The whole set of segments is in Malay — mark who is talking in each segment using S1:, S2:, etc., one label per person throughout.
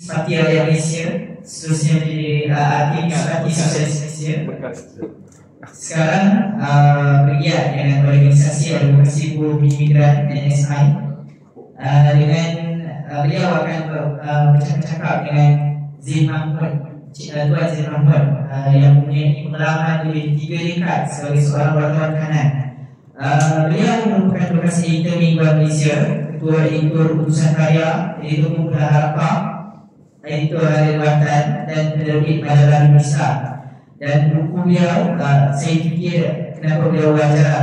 S1: Parti Rakyat Malaysia, seterusnya menjadi Parti Sosialis Malaysia. Sekarang bergiat dengan organisasi advokasi buruh migran NSI. Dengan beliau akan bercakap-cakap dengan Zain Mahmud, Tuan Zain Mahmud, yang mempunyai pengalaman lebih 3 dekad sebagai seorang wartawan kanan. Beliau merupakan bekas editor Mingguan Malaysia, ketua editor Utusan Karya, editor Kumpulan Harapan, editor Harian Watan, dan penerbit majalah Indonesia. Dan buku beliau, saya fikir kenapa beliau wajar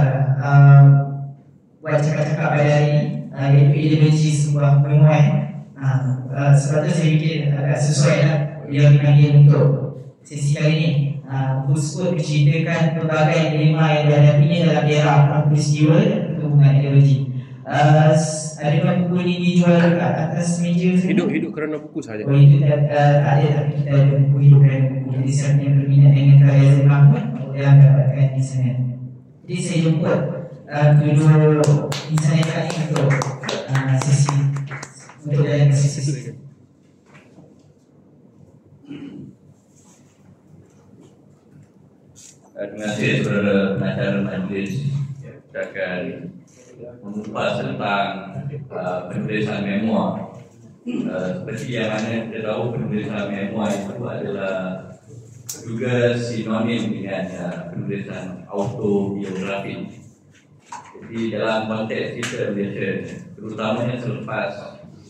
S1: buat cakap-cakap pada hari ini, iaitu ideologi sebuah memoir. Sebab itu saya fikir agak sesuai lah beliau dipanggil untuk sesi kali ini. Buku tersebut menceritakan pelbagai dilema yang dihadapinya dalam era peristiwa dan perkembangan ideologi. Adakah buku ini dijual dekat atas meja saya?
S2: Hidup kerana buku sahaja.
S1: Oh, itu tak ada, tapi kita ada buku hidup kerana buku. Jadi siapa yang berminat dengan karya Zain Mahmud, boleh dapatkan di sana. Jadi saya jemput kedua insan yang tadi untuk sesi untuk dalam sesi.
S3: Terima kasih saudara pengacara majlis yang akan mengupas tentang penulisan memoir. Seperti yang mana kita tahu, penulisan memoir itu adalah juga sinonim dengan penulisan autobiografi. Jadi dalam konteks kita Malaysia, terutamanya selepas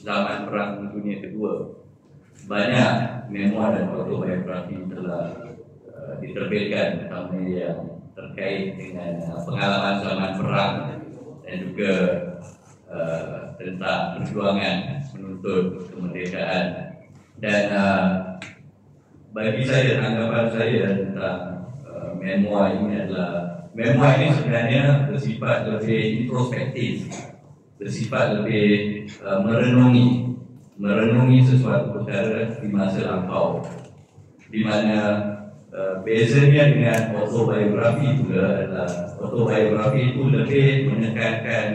S3: zaman Perang Dunia Kedua, banyak memoir dan autobiografi telah diterbitkan, terutama yang terkait dengan pengalaman zaman perang dan juga tentang perjuangan menuntut kemerdekaan. Dan bagi saya, tanggapan saya tentang memoir ini adalah, memoir ini sebenarnya bersifat lebih introspektif, bersifat lebih merenungi sesuatu perkara di masa lampau, di mana bezanya dengan autobiografi pula adalah autobiografi itu lebih menekankan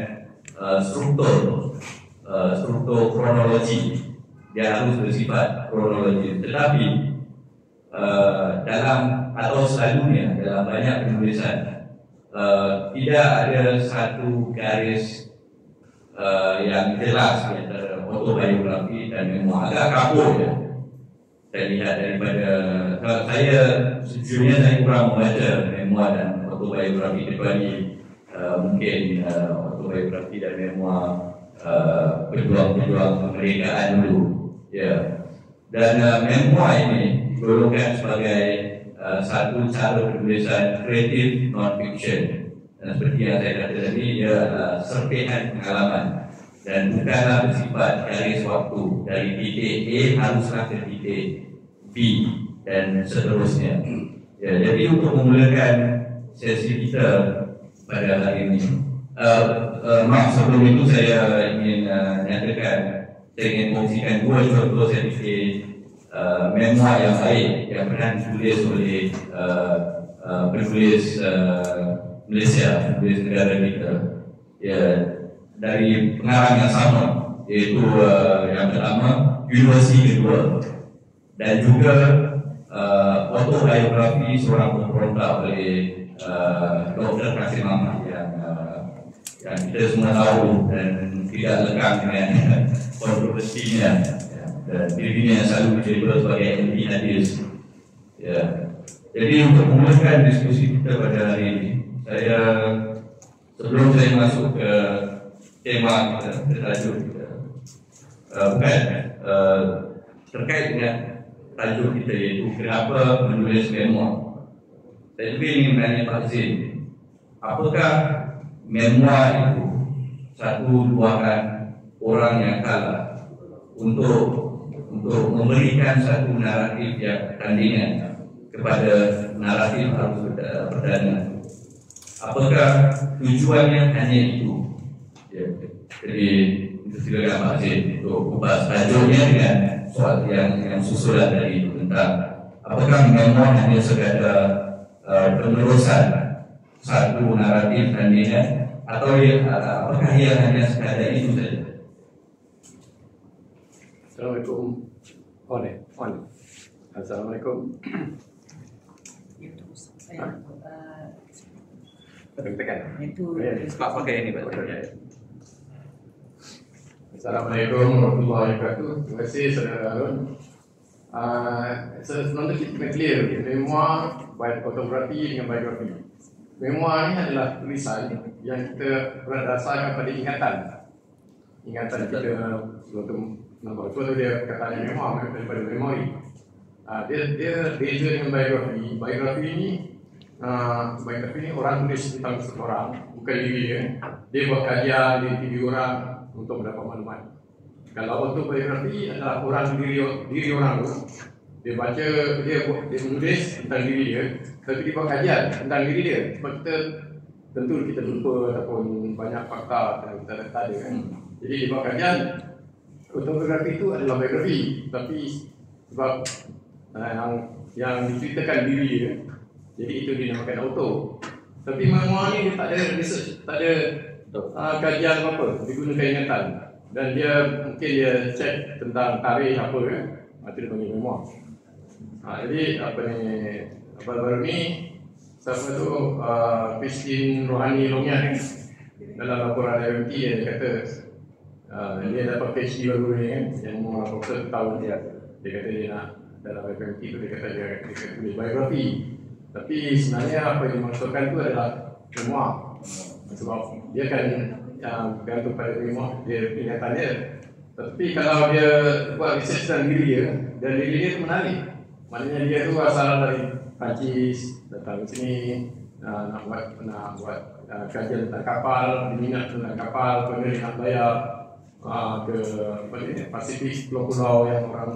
S3: struktur kronologi. Dia harus bersifat kronologi, tetapi dalam atau selalunya dalam banyak penulisan tidak ada satu garis yang jelas antara autobiografi dan memoir. Agak kabur ya. Saya lihat daripada, saya sejujurnya saya kurang membaca memoir dan autobiografi, kecuali mungkin autobiografi dan memoir pejuang-pejuang kemerdekaan dulu, ya. Dan memoir ini digolongkan sebagai satu cara penulisan kreatif non-fiction. Dan seperti yang saya kata tadi, ia adalah serpihan pengalaman dan bukanlah bersifat garis waktu dari titik A haruslah ke titik B dan seterusnya. Ya, jadi untuk memulakan sesi kita pada hari ini, sebelum itu saya ingin nyatakan, saya ingin kongsikan 2 contoh saya fikir memoir yang baik yang pernah ditulis oleh penulis Malaysia, penulis negara kita, ya, dari pengarang yang sama, iaitu yang pertama Universiti Kedua, dan juga autobiografi seorang pemberontak oleh Dr. Kasim Ahmad yang kita semua tahu dan tidak lekang dengan kontroversinya, dan dirinya selalu disebut sebagai anti hadis. Ya. Jadi untuk memulakan diskusi kita pada hari ini, saya sebelum saya masuk ke tema kita, ke tajuk kita, terkait dengan tajuk kita, iaitu kenapa menulis memoir. Saya juga ingin bertanya Pak Zain, apakah memoir itu satu luahan orang yang kalah untuk memberikan satu naratif yang tandingan kepada naratif arus perdana? Apakah tujuannya hanya itu? Ya. Jadi itu silakan Pak Zain untuk kupas tajuknya dengan soal yang susulan dari itu, tentang apakah memoir hanya sekadar penerusan satu naratif tandingan, atau apakah ia hanya sekadar itu saja?
S2: Assalamualaikum. On. Assalamualaikum. Tekan.
S3: Pakai ini, Pak.
S2: Assalamualaikum warahmatullahi wabarakatuh. Terima kasih saudara Harun. Sebenarnya kita kena clear memoir fotografi dengan biografi. Memoir ni adalah tulisan yang kita berdasarkan pada ingatan kita waktu nampak tu dia kata memoir daripada memori. Dia beza dengan biografi. Biografi ni orang tulis tentang seseorang, bukan diri dia. Dia buat kajian, dia interview orang untuk mendapat maklumat. Kalau autobiografi adalah orang diri orang tu, dia baca, dia menulis tentang diri dia, tapi dia buat kajian tentang diri dia. Sebab tentu kita lupa ataupun banyak fakta yang kita tak ada kan. Jadi dia buat kajian. Autobiografi itu adalah biografi, tapi sebab yang diceritakan diri dia, jadi itu dinamakan auto. Tapi memoir ni dia tak ada research, tak ada kajian apa-apa, digunakan ingatan. Dan dia mungkin dia cek tentang tarikh apa kan, itu dia panggil memoir. Jadi baru ni siapa tu Christine Rohani Lomian dalam laporan RMT dia kata dia dapat PhD baru ni kan, yang umur 81 tahun dia kata dia nak dalam RMT tu dia kata dia tulis biografi. Tapi sebenarnya apa yang dimaksudkan tu adalah memoir. Sebab dia kan bergantung pada memoir, dia ingatan dia. Tapi kalau dia buat research tentang diri dia, dan diri dia tu menarik. Maknanya dia tu asal dari Perancis, datang ke sini nak buat kajian tentang kapal, diminat tentang kapal, kemudian nak bayar ke Pasifik, pulau-pulau yang orang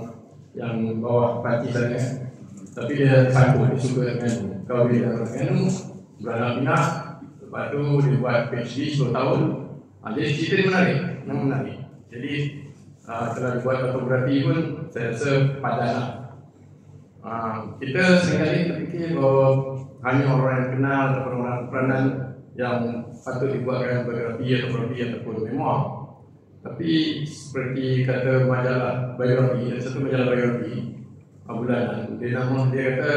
S2: yang bawah Perancis sana. Tapi dia sanggup, dia suka dengan kalau dia dengan beranak pinak. Lepas tu dia buat PhD 10 tahun. Jadi cerita dia menarik. Jadi setelah dia buat fotografi pun saya rasa padan lah. Kita seringkali terfikir bahawa hanya orang yang kenal ataupun orang peranan yang patut dibuatkan biografi ataupun memoir. Tapi seperti kata majalah biografi, ada satu majalah biografi bulanan, dia kata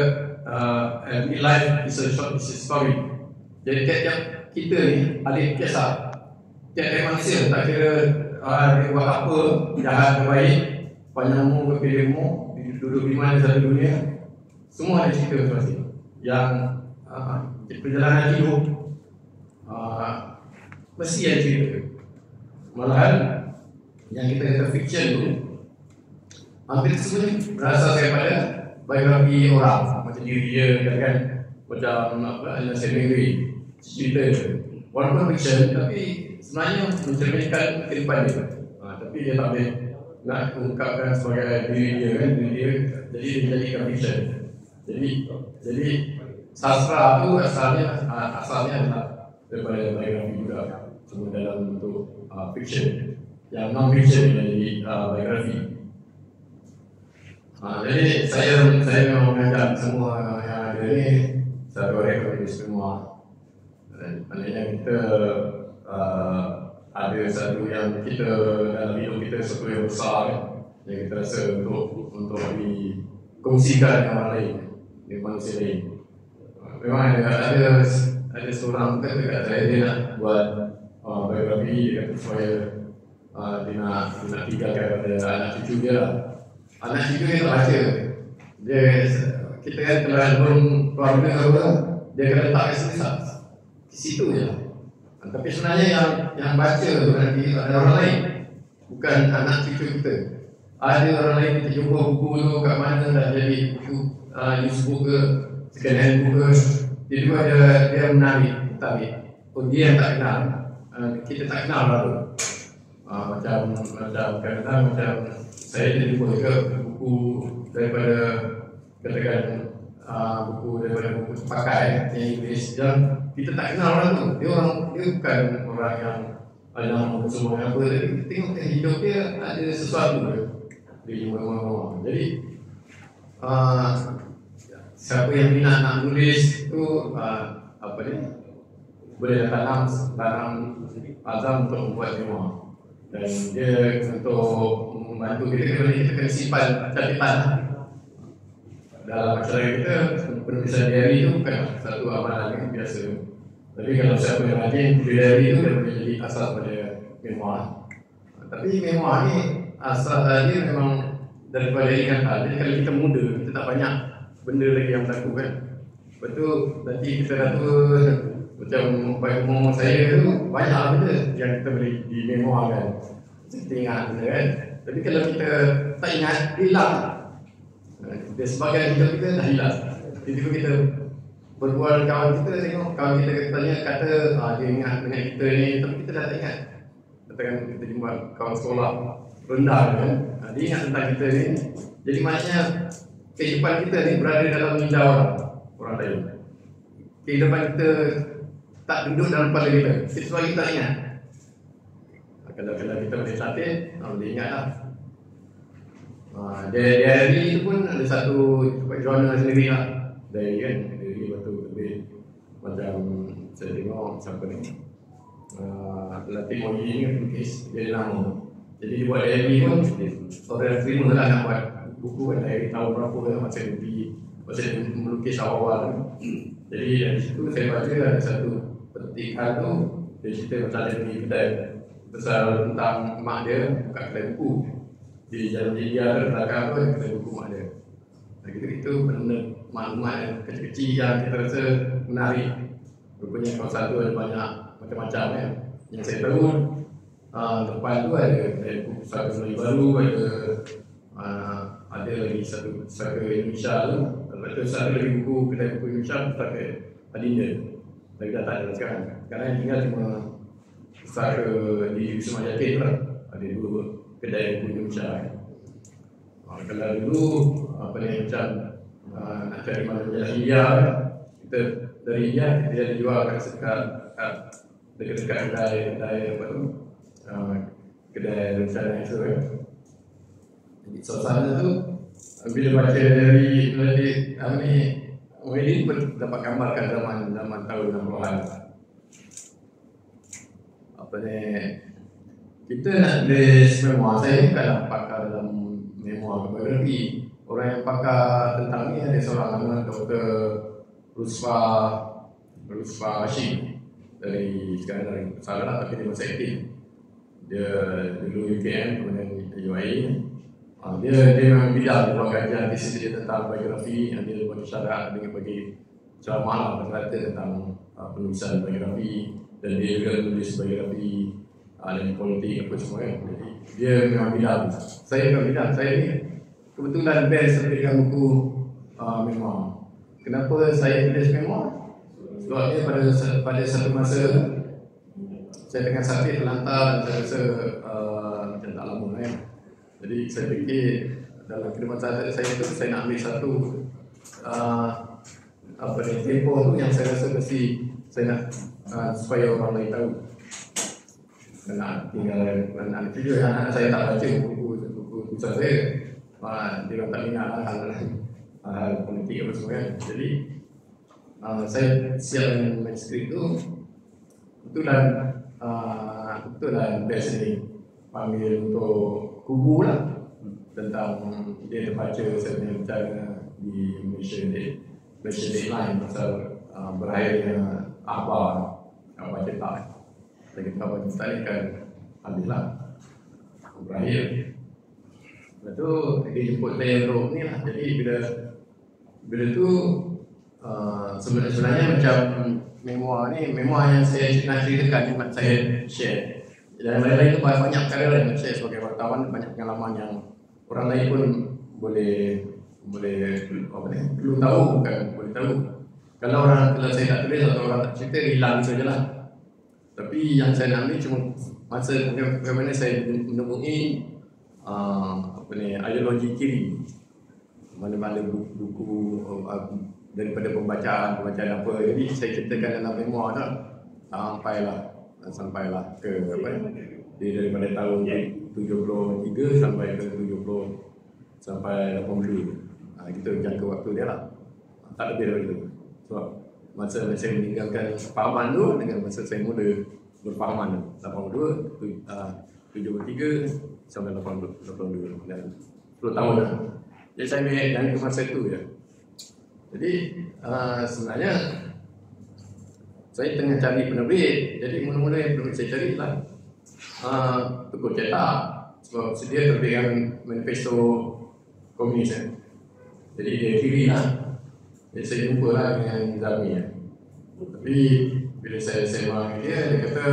S2: every life is a short story. Jadi tiap-tiap kita ni ahli kisah, tiap-tiap manusia, tak kira dia buat apa, jahat atau baik, panjang umur ke pendek umur, duduk di mana satu dunia, semua ada cerita masing-masing. Yang perjalanan hidup mesti ada cerita. Malahan yang kita kata fiction tu hampir semuanya berasal daripada biografi orang, macam diri dia kan, macam Ernest Hemingway cerita walaupun fiction tapi sebenarnya mencerminkan kehidupan dia. Tapi dia tak boleh nak ungkapkan sebagai diri dia kan, jadi dia menjadikan fiction. Jadi sastra tu asalnya adalah daripada biografi juga, cuma dalam bentuk fiction. Yang non-fiction menjadi biografi. Jadi saya memang mengajak semua yang ada ni satu hari kepada semua. Maknanya kita ada satu yang kita dalam hidup kita satu yang besar yang kita rasa untuk dikongsikan dengan orang lain, dengan manusia lain. Memang ada seorang kata dekat saya, dia nak buat biografi, dia kata supaya dia nak tinggalkan pada anak cucu dia lah. Anak cucu dia tak baca. Kita kan kalau album keluarga apa, dia kena letak di situ je lah. Tapi sebenarnya yang baca tu nanti ada orang lain, bukan anak cucu kita. Ada orang lain kita jumpa buku tu kat mana dah jadi buku usebook ke, second hand book ke. Jadi dia menarik, tapi dia yang tak kenal, kita tak kenal lalu. Macam kadang-kadang macam saya jadi jumpa ke buku daripada katakan buku pakai yang Inggeris yang kita tak kenal orang tu. Dia bukan orang yang ada semua apa, kita tengok hidup dia ada sesuatu di mana-mana. Jadi siapa yang minat nak nulis tu boleh tanam azam untuk membuat memoir. Dan dia untuk membantu kita kena simpan catatan. Dalam masyarakat kita, penulisan diary itu bukan satu amalan yang biasa. Tapi kalau siapa yang rajin tulis diary itu, dia boleh jadi asas pada memoir. Tapi memoir ni asal dia memang daripada ingatan. Jadi kalau kita muda, kita tak banyak benda lagi yang berlaku kan. Lepas tu nanti kita kata macam umur saya tu banyak benda yang kita boleh di memoir kan. Kita ingat benda kan. Tapi kalau kita tak ingat, hilang. Dia sebagai hidup kita dah hilang. Jadi kita berbual dengan kawan kita, tengok kawan kita kata dia ingat kita ni, tapi kita dah tak ingat. Katakan kita jumpa kawan sekolah rendah kan, dia ingat tentang kita ni. Jadi maknanya kehidupan kita ni berada dalam minda orang lain. Kehidupan kita tak duduk dalam kepala kita. Sebab kita tak ingat. Kalau kita boleh latih, boleh ingat lah. Diary itu pun ada satu genre sendiri lah. Diary kan, diary waktu lebih macam saya tengok siapa ni Latif Moji ni kan lukis, dia lama. Jadi dia buat diary pun orang terima lah nak buat buku kan, diary tahun berapa kan, masa dia melukis awal-awal kan. Jadi dari situ saya baca ada satu petikan tu, dia cerita pasal dia pergi kedai besar tentang mak dia buka kedai buku di Jalan Jaya ke belakang tu ada buku mak dia. Itu benda maklumat yang kecil-kecil yang kita rasa menarik. Rupanya kawasan tu ada banyak macam-macam kan. Yang saya tahu depan tu ada buku pusaka Melayu baru, ada lagi satu pusaka Indonesia tu. Lepas tu satu lagi buku kedai buku Indonesia, pusaka Adinda. Tapi dah tak ada sekarang. Sekarang yang tinggal cuma pusaka di Wisma Jati tu lah. Ada dua kedai buku Indonesia. Kalau dulu macam nak cari majalah India, kita dari India kita ada jual kat dekat-dekat kedai apa tu, kedai rencana itu kan. Jadi suasana tu bila baca dari Muhyiddin pun dapat gambarkan zaman tahun 60-an. Kita nak tulis memoir, saya bukanlah pakar dalam memoir biografi. Orang yang pakar tentang ni ada seorang nama Dr. Rusfa Hashim dari sekarang dari Salah, tapi dia masih aktif. Dia dulu UKM, kemudian UAE. Dia memang bidang, dia buat kajian tesis dia tentang biografi. Dia bagi syarat dengan bagi ceramah rata-rata tentang penulisan biografi, dan dia juga menulis biografi dan politik apa semua kan. Jadi dia memang bidang. Saya bukan bidang. Saya ni kebetulan best dengan buku memoir. Kenapa saya tulis memoir? Sebabnya pada satu masa saya tengah sakit terlantar dan saya rasa macam tak lama kan. Jadi saya fikir dalam kehidupan saya tu saya nak ambil satu tempoh tu yang saya rasa mesti saya nak supaya orang lain tahu. Nak tinggal anak cucu, anak saya tak baca buku tulisan saya, dia tak minat hal politik apa semua kan. Jadi saya siap manuskrip tu, betulan best ni panggil untuk kubu lah tentang dia terbaca saya punya bicara di Malaysia Deadline pasal berakhirnya akhbar cetak. Saya kata apa kita ni kan alhamdulillah berakhir. Lepas tu dia jemput saya untuk ni lah. Jadi bila tu sebenarnya macam memoir yang saya nak ceritakan, yang saya share. Dan lain-lain tu banyak perkara yang saya sebagai wartawan, banyak pengalaman yang orang lain pun boleh perlu tahu, bukan boleh tahu. Kalau saya tak tulis atau orang tak cerita, hilang sajalah. Tapi yang saya nak ambil cuma masa bagaimana saya menemui ideologi kiri, mana-mana buku daripada pembacaan apa. Jadi saya ceritakan dalam memoir dah sampailah ke daripada tahun 73 sampai ke 80 sampai 82. Kita jangka waktu dia lah, tak lebih daripada itu. Sebab masa saya meninggalkan pahaman tu dengan masa saya mula berpahaman 82 73 sampai 82 dan 10 tahun dah. Jadi saya ambil yang ke masa itu ya. Jadi sebenarnya saya tengah cari penerbit. Jadi mula-mula yang penerbit saya cari lah Tukul Cetak, sebab sedia terbitkan manifesto komunis. Jadi dia kiri lah. Jadi saya jumpa lah dengan Zami ya. Tapi bila saya sembang dia kata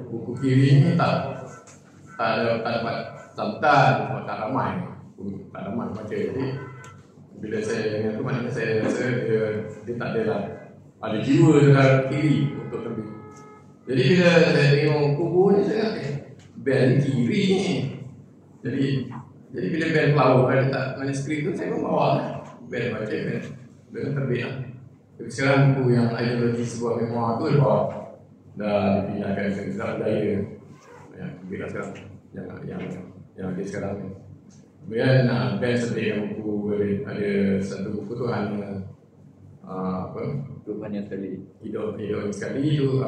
S2: buku kiri ni tak dapat sambutan, tak ramai baca. Jadi bila saya dengar tu maknanya saya rasa dia tak ada jiwa dekat kiri untuk terbit. Jadi bila saya tengok buku ni saya kata band kiri ni. Jadi bila band flower ada tak manuskrip tu saya pun bawa lah. Band baca band terbit lah. Tapi sekarang buku yang ideologi sebuah memoir tu dah dipindahkan ke Gerak Budaya yang bila sekarang yang ada sekarang ni. Kemudian band sebenarnya buku ada satu buku tu hanya
S3: Tuhan yang sekali
S2: hidup sekali tu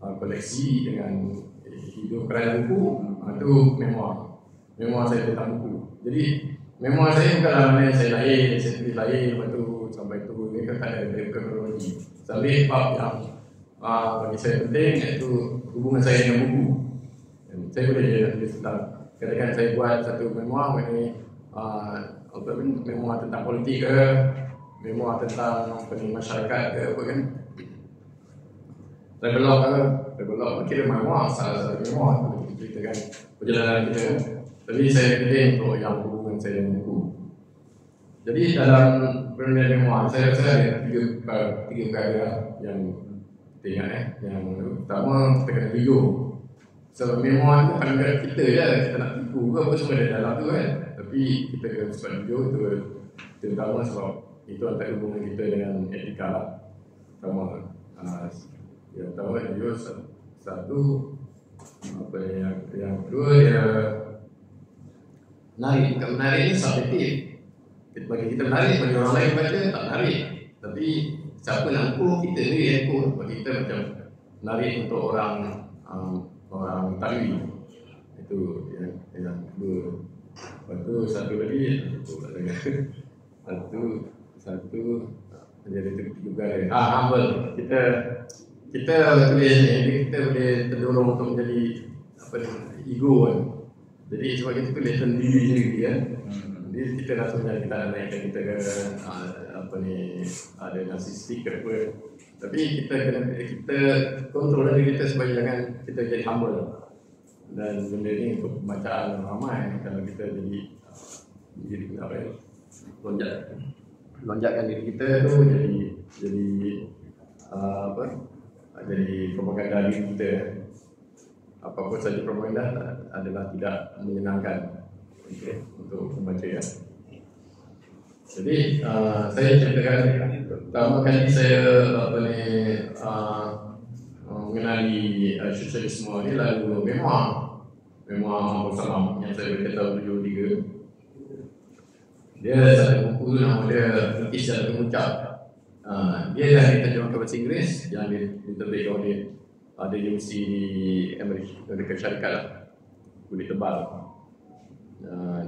S2: koleksi dengan hidup kerana buku tu memoir saya tentang buku. Jadi memoir saya bukanlah mana saya lahir, saya tulis lahir, lepas tu sampai tu dia kan ada kronologi. Sampai bab yang bagi saya penting iaitu hubungan saya dengan buku. Dan saya boleh tulis tentang katakan saya buat satu memoir mengenai memoir tentang politik ke, memoir tentang masyarakat ke apa kan. Travelog kira memoir, salah satu memoir untuk ceritakan perjalanan kita. Tapi saya pilih untuk yang hubungan saya dengan buku. Jadi dalam penulisan memoir saya rasa ada tiga perkara yang kita ingat yang pertama kita kena video. Sebab memoir tu kan kita je, kita nak tipu ke apa semua ada dalam tu kan. Tapi kita kena sebab video tu terutama sebab itu antara hubungan kita dengan etika lah. Pertama yang pertama video satu apa yang kedua dia menarik ni subjektif. Bagi kita menarik, bagi orang lain baca tak menarik. Tapi siapa nak ukur, kita ni yang ukur. Bagi kita macam menarik untuk orang tarwi. Itu yang kedua. Lepas tu satu lagi satu menjadi juga humble. Kita tulis ni, kita boleh terdorong untuk menjadi ego kan. Jadi sebab kita tulis tentang diri sendiri kan. Jadi kita rasa macam kita nak naikkan kita ke ada narsistik ke apa. Tapi kita kontrol diri kita supaya jangan kita jadi humble. Dan benda ni untuk pembacaan ramai kalau kita jadi lonjakkan diri kita tu jadi propaganda diri kita. Apa-apa saja propaganda adalah tidak menyenangkan untuk membaca ya. Jadi saya ceritakan pertama kali saya mengenali sosialisme ni lalu memoir Abdul Salam yang saya baca tahun 73. Dia satu buku nama dia British dan Mengucap. Dia dah diterjemahkan ke bahasa Inggeris yang diterbitkan oleh ada universiti di Amerika Syarikat lah, kulit tebal.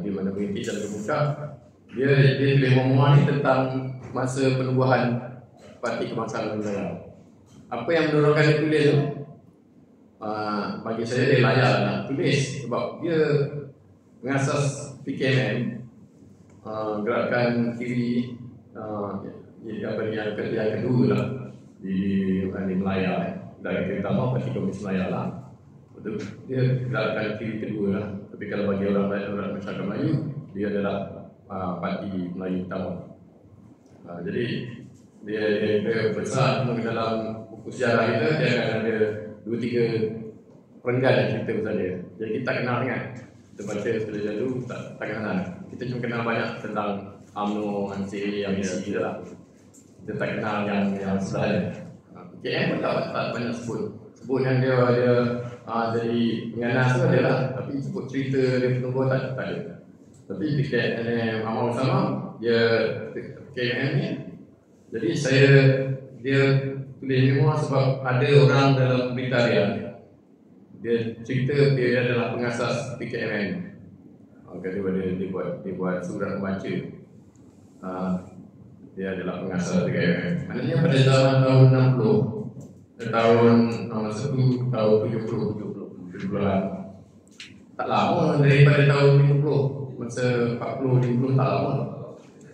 S2: Di mana British dan Mengucap dia tulis memoir ni tentang masa penubuhan Parti Kebangsaan Negara. Apa yang mendorongkan dia tulis tu? Bagi saya dia layak nak tulis sebab dia mengasas PKMM, gerakan kiri yang kedua lah di Melaya dan terutama Parti Komunis Melaya lah. Betul, dia gerakan kiri kedua lah. Tapi kalau bagi orang masyarakat Melayu, dia adalah Parti Melayu utama. Jadi dia besar dalam buku sejarah kita, dia akan ada 2-3 perenggan yang cerita pasal dia. Jadi kita tak kenal sangat. Kita baca sekali dulu tak kenal. Kita cuma kenal banyak tentang UMNO, ANSI, AMC je lah. Kita tak kenal yang sebenarnya. KM pun tak banyak sebut yang dia jadi penganas tu adalah, tapi sebut cerita dia penubuhan tak ada. Tapi KM Amal Sama dia KM ni, jadi dia tulis memoir sebab ada orang dalam Britania dia cerita dia adalah pengasas PKMN. Dia buat surat membaca. Dia adalah pengasas PKMN. Maknanya pada zaman tahun 60, tahun 1 tahun 70-an, tak lama daripada tahun 50, masa 40-50 tak lama.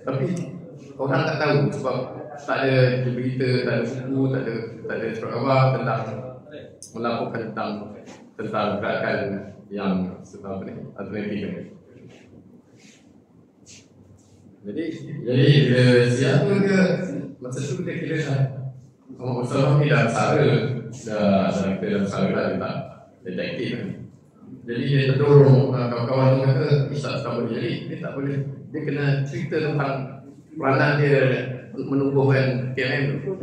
S2: Tapi orang tak tahu sebab tak ada berita, tak ada buku, tak ada surat khabar tentang melaporkan tentang gerakan yang alternatif ni. Jadi siapa dia masa tu dia kira Muhammad Mustafa ni dah besara, dalam besara lah, dia tak detektif kan. Jadi dia terdorong kawan-kawan tu kata Isyad tak boleh, jadi dia tak boleh, dia kena cerita tentang peranan dia menumbuhkan KMM tu.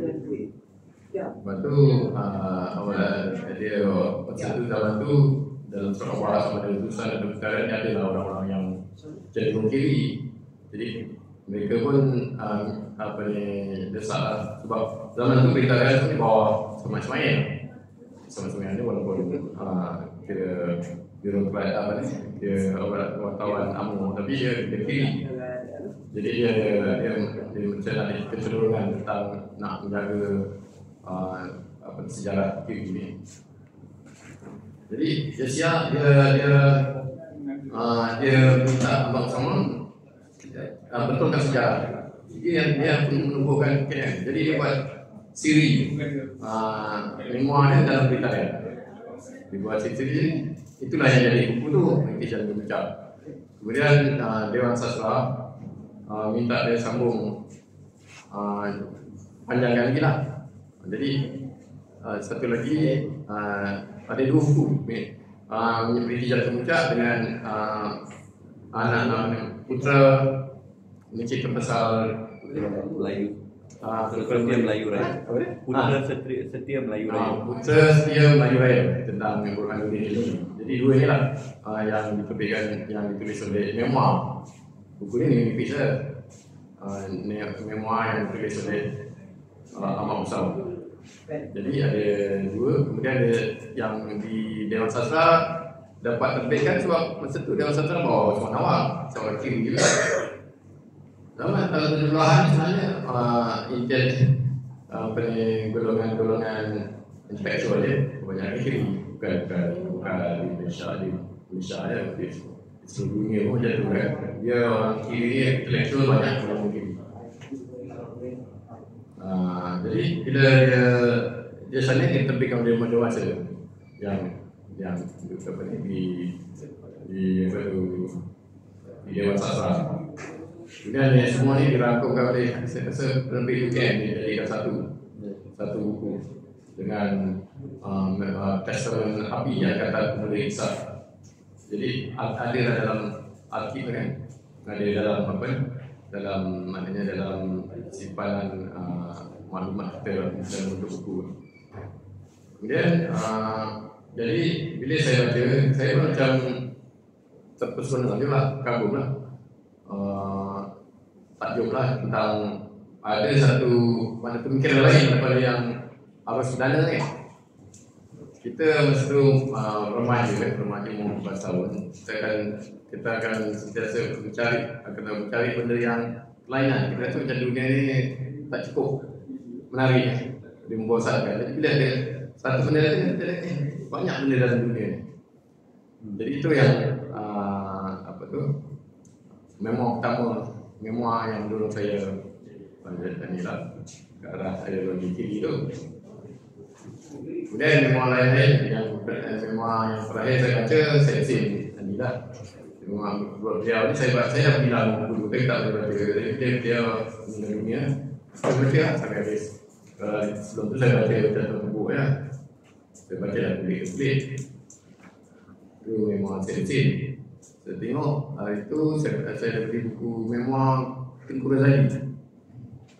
S2: Lepas tu dia masa tu zaman tu dalam surat khabar sama ada utusan dan perkara ni adalah orang-orang yang cenderung kiri. Jadi mereka pun desak lah. Sebab zaman tu berita raya ni bawa Semai-Semai ni walaupun kira birokrat dia wartawan UMNO, tapi dia kiri. Jadi dia macam ada kecenderungan tentang nak menjaga sejarah kiri ni. Jadi dia minta Abang Saman betulkan sejarah. Dia menumbuhkan KM. Jadi dia buat siri memoir dia dalam berita dia. Dia buat siri. Itulah yang jadi buku tu, Intishan Berbincang. Kemudian Dewan Sastra minta dia sambung panjangkan lagi lah. Jadi satu lagi ada 2 buku Intishan Berbincang dengan anak putra mencerita pasal
S3: Melayu. Setia Melayu Raya. Putra Setia Melayu Raya.
S2: Putra Setia Melayu Raya tentang Burhanuddin ini. Jadi 2 ni lah yang diterbitkan, yang ditulis oleh memoir. Buku ni nipis lah. Memoir yang ditulis oleh Ahmad Musaw. Jadi ada 2. Kemudian ada yang di Dewan Sastra dapat terbitkan sebab masa tu Dewan Sastra bawa Osman Awang, seorang kiri juga. Zaman tahun 70-an sebenarnya golongan intelektual dia kebanyakan kiri, bukan di Malaysia ada di seluruh dunia pun macam tu kan. Dia orang kiri ni intelektual banyak orang kiri. Jadi bila dia sana dia terbitkan oleh dewasa yang apa ni di Dewan Sastra. Kemudian semua ni dirangkumkan oleh saya rasa penerbit UKM ni jadikan satu buku dengan testament api yang kata pemuda Ihsan. Jadi ada dalam arti kan, ada dalam apa? Dalam maknanya dalam simpanan maklumat kita dalam bentuk buku. Kemudian jadi bila saya baca, saya pun macam terpesona juga lah, kagum lah. Takjub lah tentang ada satu mana pemikiran lain daripada yang Abbas Perdana ni. Kita masa tu remaja umur 14 tahun, kita akan sentiasa mencari benda yang kelainan. Kita rasa macam dunia ni tak cukup menarik, dia membosankan. Jadi bila ada satu benda lain, kita lihat banyak benda dalam dunia ni. Jadi itu yang memoir yang dulu saya tanilah ke arah saya bagi kiri tu. Kemudian memoir lain yang terakhir saya baca, saya sin tanilah. Buat beliau ni saya dah bilang dulu, tapi tak boleh baca. Jadi dia meninggal dunia, saya baca sampai habis. Sebelum tu saya baca satu buku ya. Saya baca dah kulit-kulit. Itu memoir saya sin. Saya tengok hari itu saya beli buku memoir Tengku Razali,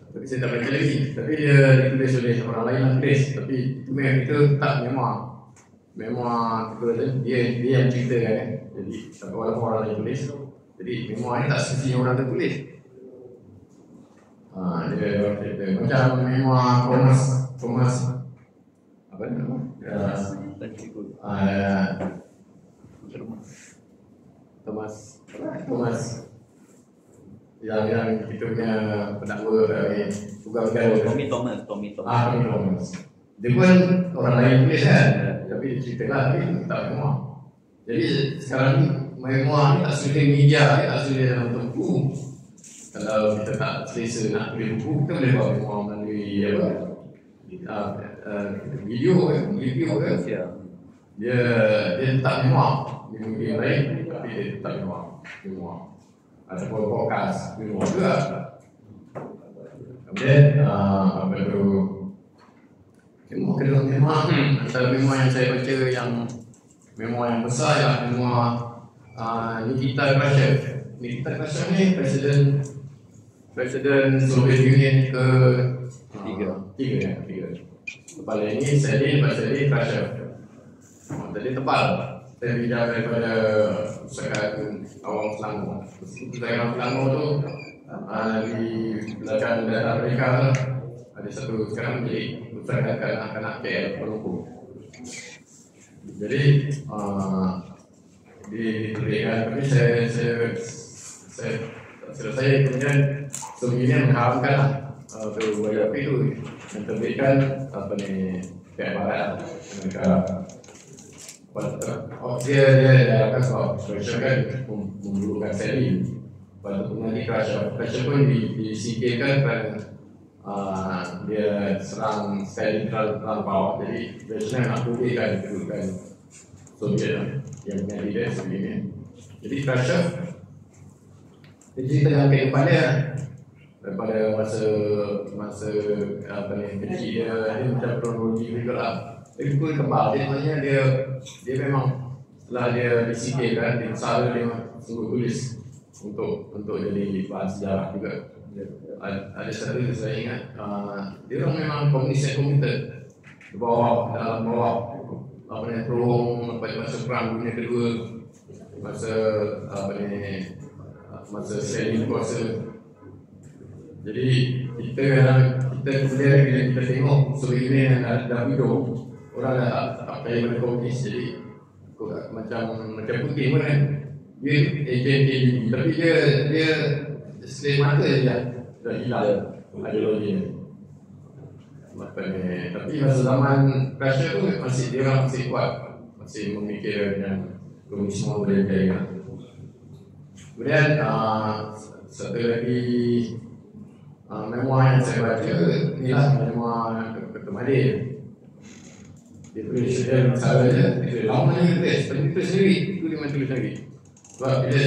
S2: tapi saya tak baca lagi. Tapi dia ditulis oleh orang lain yang tulis, tapi itu tak memoir Tengku Razali, dia yang cerita kan. Jadi walaupun orang lain tulis, jadi memoir ni tak semestinya orang tertulis. Dia cerita macam memoir Thomas apa nama? Thomas yang kita punya pendakwa dari Tunggal Negara.
S3: Tommy
S2: Thomas. Dia pun orang lain tulis kan, tapi dia cerita lah, tapi tak memoir. Jadi sekarang ni memoir ni tak sulit media, tak sulit dalam bentuk buku. Kalau kita tak selesa nak tulis buku, kita boleh buat memoir melalui apa? Video kan. Dia tak memoir, dia mungkin lain, tapi dia tak memoir. Ataupun podcast memoir juga. Kemudian apa tu? Memoir antara memoir yang saya baca yang memoir yang besar ialah memoir Nikita Khrushchev. Nikita Khrushchev ni Presiden Soviet Union tiga. Kepala ini Stalin, Khrushchev. Tadi tebal. Saya bincang daripada Pusakaan Awang Selangor. Pusakaan Awang Selangor tu di belakang daerah mereka ada satu sekarang menjadi Pusakaan anak-anak KL Pelungku. Jadi diberikan, tapi saya selesai kemudian sebegini mengharamkan biografi itu yang terbitkan pihak barat negara. Dia akan sebab Khrushchev kan memburukan Stalin. Lepas tu nanti Khrushchev pun disingkirkan kerana dia serang Stalin terlampau. Jadi dia senang nak pulihkan kedudukan Soviet yang menjadi dia sebegini. Jadi Khrushchev dia cerita dalam kehidupan dia daripada masa kecil dia macam kronologi juga lah. Dia pun kebal, dia sebenarnya dia memang setelah dia disingkirkan, dia bersara dia sungguh tulis untuk jadi bahan sejarah juga. Ada satu saya ingat, dia orang memang komunis yang committed dalam bawah perang masa Perang Dunia Kedua, masa Stalin kuasa. Jadi kita kemudian bila kita tengok sebegini yang dah hidup, orang dah tak percaya pada komunis. Jadi macam Putin pun kan, dia AKP, tapi dia selip mata je dah hilang ideologi ni. Tapi masa zaman Khrushchev tu dia orang masih kuat, masih memikirkan komunisme boleh berjaya. Kemudian satu lagi memoir yang saya baca inilah memoir Dr. Mahathir. Dia tulis dia salah dia lama dia tulis, tapi dia tulis sendiri, itu dia tulis sendiri. Sebab bila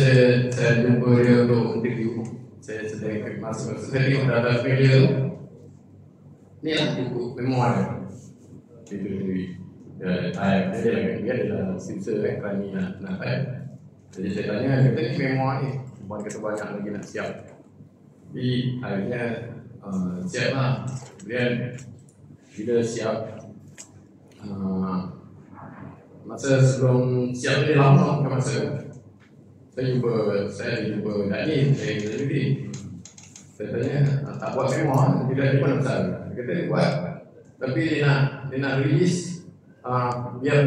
S2: saya jumpa dia untuk interview, saya sedang masa saya tengok data media tu, ni lah buku memoir dia tulis sendiri. Dia adalah sisa kerana nak type. Jadi saya tanya, kata ni memoir ni, bukan kata banyak lagi nak siap. Jadi akhirnya siap lah. Kemudian bila siap, masa sebelum siap ni lama bukan masa saya jumpa Dani, saya sendiri. Saya tanya, tak buat memoir, dia pun besar. Dia kata dia buat, tapi dia nak release biar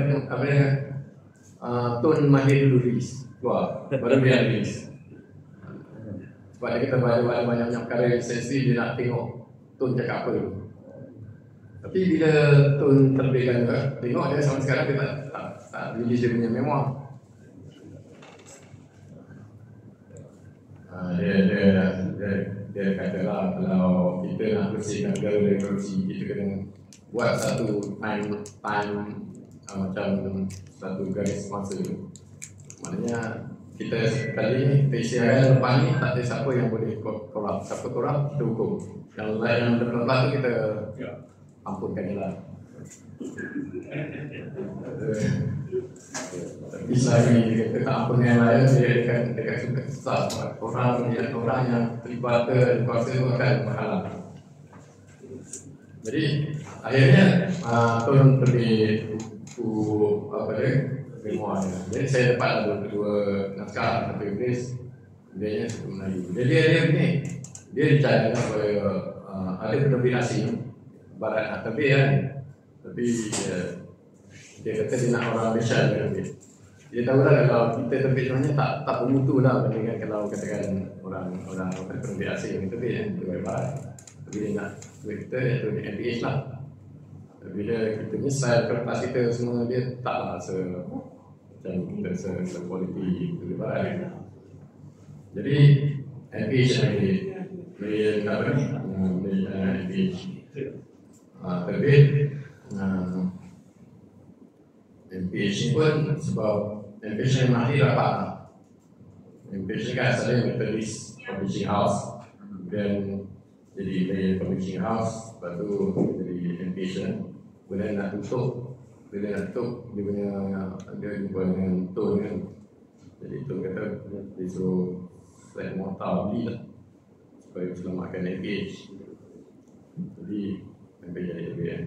S2: Tun Mahathir dulu release, baru dia release. Sebab dia kata banyak perkara yang sensitif, dia nak tengok Tun cakap apa dulu. Tapi bila Tun terbitkan juga, tengok dia sampai sekarang dia tak release dia punya memoir. Dia katalah kalau kita nak bersihkan negara dari korupsi, kita kena buat satu time macam satu garis masa tu. Maknanya kita kali ni, PCRL lepas ni tak ada siapa yang boleh korup. Siapa korup, kita hukum. Yang lain yang lepas tu kita ampunkan je lah. Tapi selagi kita tak ampun yang lain, dia akan suka susah. Orang yang terlibat ke kuasa itu akan berhalang. Jadi akhirnya Tun terbit buku memoir. Jadi saya dapat dua naskah, satu Inggeris, kemudian satu Melayu. Jadi dia begini, dia dicari supaya ada penerbit asing barat nak terbit kan. Tapi Dia kata dia nak orang Malaysia dia ambil. Dia tahu lah kalau kita terbit sebenarnya tak bermutu lah bandingkan kalau katakan orang penerbit asing yang terbit yang lebih baik. Tapi dia nak duit kita iaitu di MPH lah. Bila kita ni style kertas kita semua dia taklah macam kita se-quality lebih baik. Jadi MPH boleh apa ni? MPH terbit MPH ni pun sebab MPH yang mahir rapat. MPH ni kan asalnya Methodist Publishing House dan jadi layer Publishing House, lepas tu jadi MPH kan. Bila nak tutup dia jumpa dengan Tun kan. Jadi Tun kata dia suruh saya mau tahu beli lah supaya selamatkan MPH. Jadi MPH jadi kan.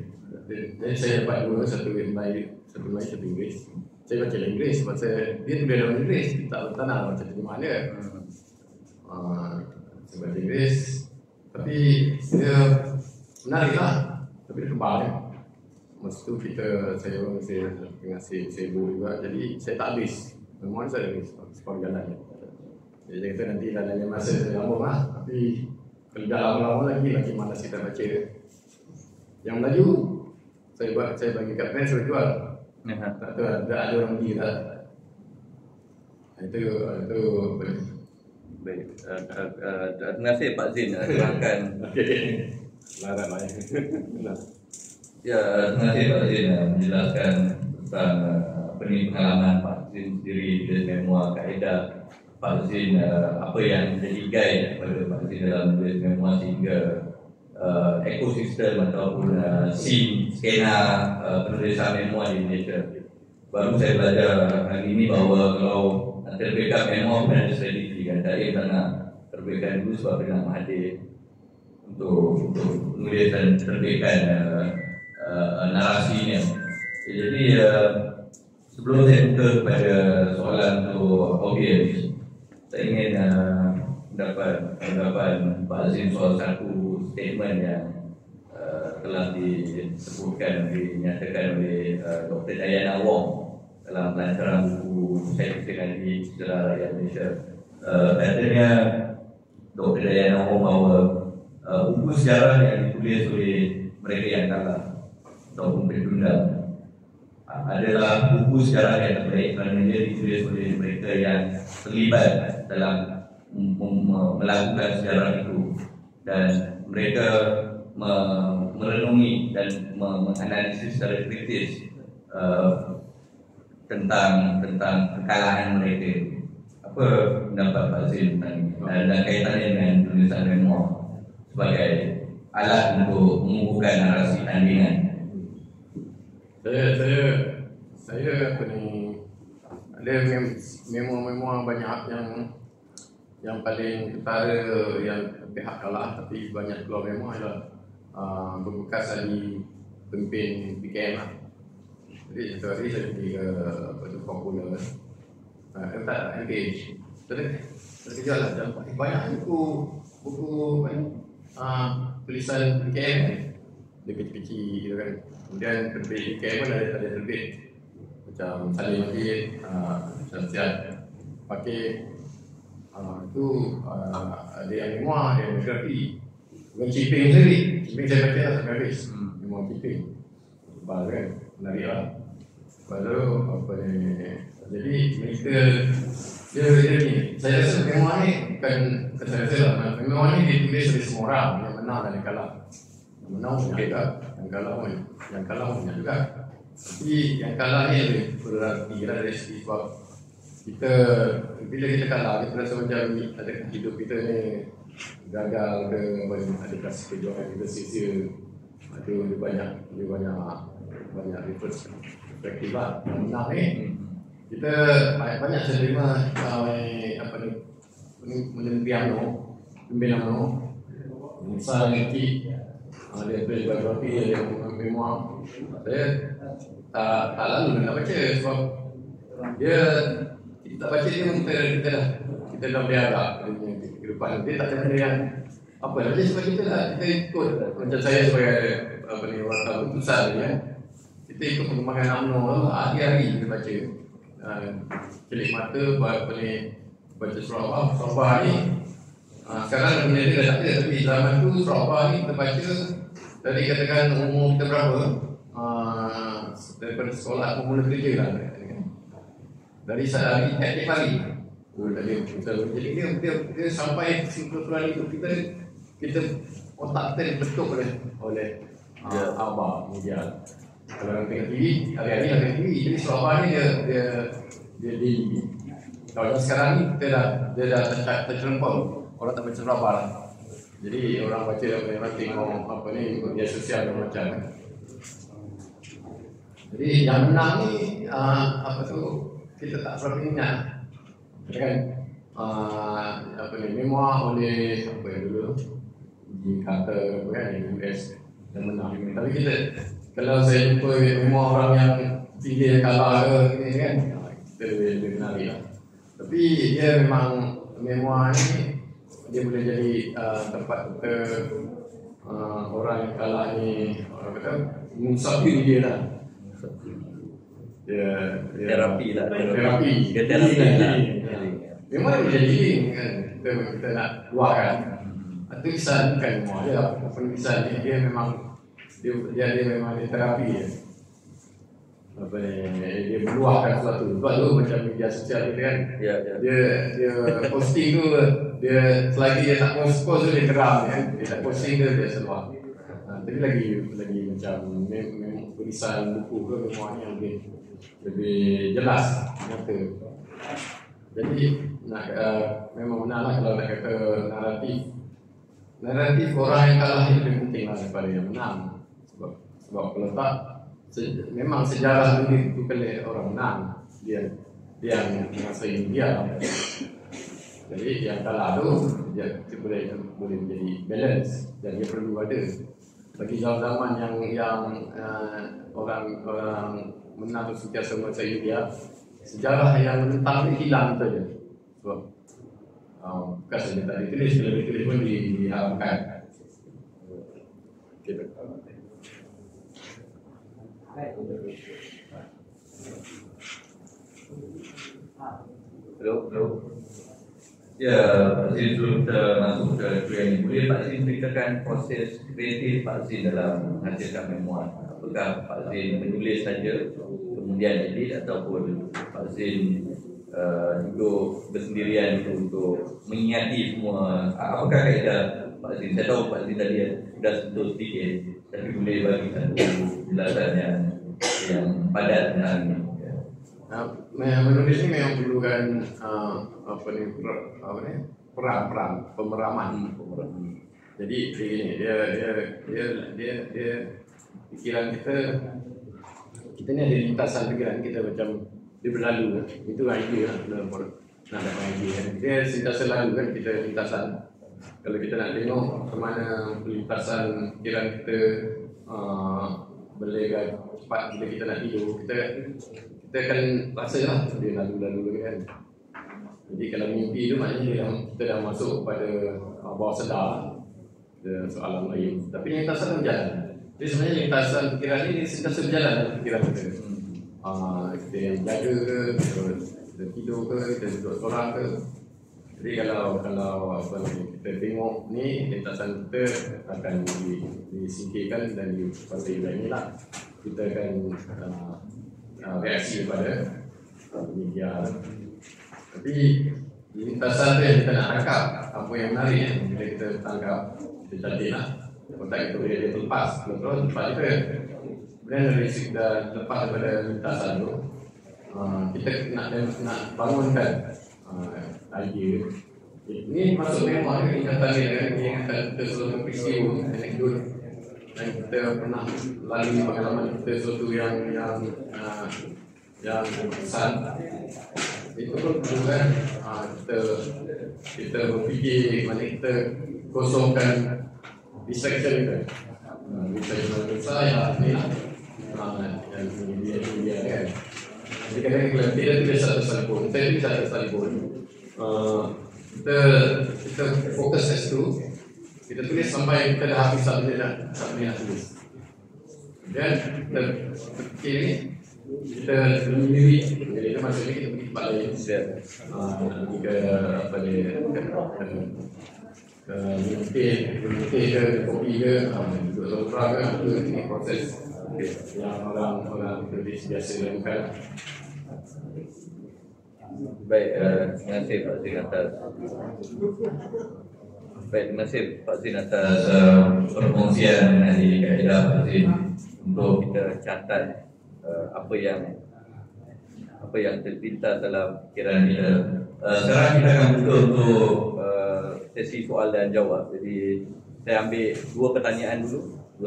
S2: Jadi saya dapat dua, satu Melayu, satu Inggeris. Saya baca Inggeris sebab dia tulis dalam Inggeris, dia tak bertanah macam terjemahan dia. Saya baca Inggeris, tapi dia menarik lah, tapi dia kebal kan. Masa tu saya tengah sibuk juga, jadi saya tak habis. Memang saya habis, separuh jalan. Jadi saya kata nanti dalam masa saya lama lah, tapi kalau dah lama-lama lagi makin malas kita baca. Yang Melayu, saya bagi kat friend, saya jual. Tak tahu ada orang beli tak. Itu
S3: baik. Terima kasih Pak Zin terangkan.
S2: Larat lah
S3: ya. Terima kasih Pak Zin menjelaskan tentang pengalaman Pak Zin sendiri dan memoir kaedah Pak Zin, apa yang menjadi guide kepada Pak Zin dalam menulis memoir sehingga ekosistem ataupun skena penulisan memoir di Malaysia. Baru saya belajar hari ini bahawa kalau nak terbitkan memoir pun ada strategi kan. Saya tak nak terbitkan dulu sebab dia nak hadir untuk menulis dan terbitkan narasinya. Jadi sebelum saya buka kepada soalan untuk audiens, saya ingin mendapat tanggapan Pak Azim soal satu statement yang telah dinyatakan oleh Dr. Diana Wong dalam pelancaran buku saya di Sejarah Rakyat Malaysia. Katanya Dr. Diana Wong bahawa buku sejarah yang ditulis oleh mereka yang kalah ataupun pecundang adalah buku sejarah yang terbaik kerana dia ditulis oleh mereka yang terlibat dalam melakukan sejarah itu, dan mereka merenungi dan menganalisis secara kritis tentang kekalahan mereka. Apa pendapat Pak Zin dan kaitannya dengan tulisan memoir sebagai alat untuk mengukuhkan narasi tandingan?
S2: Saya apa ni, ada memoir banyak yang paling utara yang pihak kalah, tapi banyak keluar memoir adalah berbekas dari pemimpin PKM lah. Jadi satu hari saya pergi ke Popular MPH. Saya kerja lah, banyak buku tulisan PKM dia kecil-kecil gitu kan. Kemudian terbit PKM pun ada terbit macam Salim Masjid, macam Siad pakai itu ada yang memoir, ada yang biografi. Bukan Ciping sendiri, Ciping saya baca lah sampai habis. Memoir Ciping tebal kan, menarik lah. Lepas tu apa ni, jadi mereka dia ni, saya rasa memoir ni bukan saya rasa lah, memoir ni ditulis oleh semua orang yang menang dan yang kalah. Yang menang punya juga, yang kalah punya juga. Tapi yang kalah ni lebih berarti lah dari segi sebab kita, bila kita kalah, kita rasa macam ada hidup kita ni gagal ke, ada kasih perjuangan kita sia-sia. Itu banyak perspektif lah. Yang menang ni kita banyak saya terima apa ni, Menteri UMNO, pimpinan UMNO, misalnya dia tulis biografi, dia memoir. Saya tak lalu nak baca sebab dia kita baca dia kita dah berharap kehidupan dia tak ada benda yang apa lah, dia sebab kita lah, kita ikut macam saya sebagai apa ni, wartawan putusan ni kan. kita ikut perkembangan UMNO hari-hari kita baca. Celik mata baca surah ni. Sekarang benda ni dah tak ada, tapi zaman tu surah ni kita baca dari katakan umur kita berapa, daripada sekolah atau mula kerja lah. Dari sehari tiap hari. Jadi dia sampai kesimpulan itu kita otak kita dibentuk oleh abah media. Kalau orang tengok TV, hari-hari ada TV, jadi surah ni dia daily. Kalau sekarang ni dia dah tercerempau, orang tak baca surah lah. Jadi orang baca orang tengok apa ni media sosial dan macam. Jadi yang menang ni apa tu kita tak berapa ingat, kan? Apa ni memoir oleh apa yang dulu di Carter apa kan di US yang menang. Tapi kita kalau saya jumpa memoir orang yang tinggi kalah ke ni kan, kita lebih menarik lah. Tapi dia memang memoir ni dia boleh jadi tempat kita orang yang kalah ni orang kata mengusap diri dia lah. Dia
S3: terapi lah.
S2: Terapi. Memang dia jadi kan kita nak luahkan. Itu kisah bukan memoir dia. Apa kisah dia memang dia memang terapi dia. Apa ni dia meluahkan sesuatu. Sebab tu macam media sosial kita kan. Dia posting tu dia selagi dia tak post tu dia geram kan. Dia tak posting dia seluar. Tapi lagi macam tulisan buku ke semuanya lebih jelas nyata. Jadi nak memang benar lah kalau nak kata naratif orang yang kalah itu lebih penting lah daripada yang menang. Sebab kalau tak memang sejarah ini ditentukan oleh orang menang, dia yang menguasai dia. Jadi yang kalah tu dia boleh menjadi balance dan dia perlu ada. Bagi zaman yang orang menang tu sentiasa menguasai dia, sejarah yang menentang ni hilang saja. Sebab bukan saja tak ditulis, kalau ditulis pun diharapkan.
S3: Hello. Ya, Pak Zin, sebelum kita masuk ke Q&A, boleh Pak Zin ceritakan proses kreatif Pak Zin dalam menghasilkan memoir? Apakah Pak Zin menulis saja, kemudian edit, ataupun Pak Zin duduk bersendirian untuk mengingati semua? Apakah kaedah Pak Zin? Saya tahu Pak Zin tadi sudah sentuh sedikit, tapi boleh bagi satu jelasan yang padat tentang ini.
S2: Menulis ni memang perlukan perang pemeraman. Jadi begini, dia pikiran kita ni ada lintasan pikiran kita macam dia berlalu. Itu idea lah dalam nak dapat idea. Dia sentiasa lalu kan kita lintasan. Kalau kita nak tengok ke mana lintasan pikiran kita berlega cepat bila kita nak tidur, kita akan rasa lah dia lalu-lalu kan. Jadi kalau mimpi tu maknanya kita dah masuk pada bawah sedar soalan lain. Tapi lintasan berjalan. Jadi sebenarnya lintasan fikiran ni sentiasa berjalan dalam fikiran kita. Kita yang jaga ke, kita tidur ke, kita duduk seorang ke. Jadi kalau kita tengok ni lintasan kita akan disingkirkan dan dipakai lain lah. Kita akan reaksi kepada media. Tapi lintasan tu yang kita nak tangkap, apa yang menarik bila kita tangkap, kita cantik lah. Kontak itu dia terlepas, terus lepas kita. Kemudian dari kita lepas daripada lintasan tu, kita nak bangunkan idea. Ini masuk memang ingatan kita sesuatu peristiwa, anekdot dan kita pernah lalui pengalaman kita sesuatu yang besar. Itu pun perlu kan kita berfikir mana kita kosongkan distraction kita. Distraction besar yang ni yang dia kan. Jadi kadang-kadang tidak biasa tersalipun. Saya bisa tersalipun. Kita fokus ke situ. Kita tulis sampai kita dah habis satu minit nak tulis. Dan kita fikir ni kita sendiri, jadi itu maksudnya kita pergi tempat lain, pergi ke apa dia, ke minti ke kopi ke, duduk sofa ke, itu ni proses yang orang biasa lakukan.
S3: Baik, terima kasih Pak Zin atas perkongsian dari kaedah Pak Zin untuk kita catat apa yang terpintas dalam fikiran kita. Sekarang kita akan buka untuk sesi soal dan jawab. Jadi saya ambil dua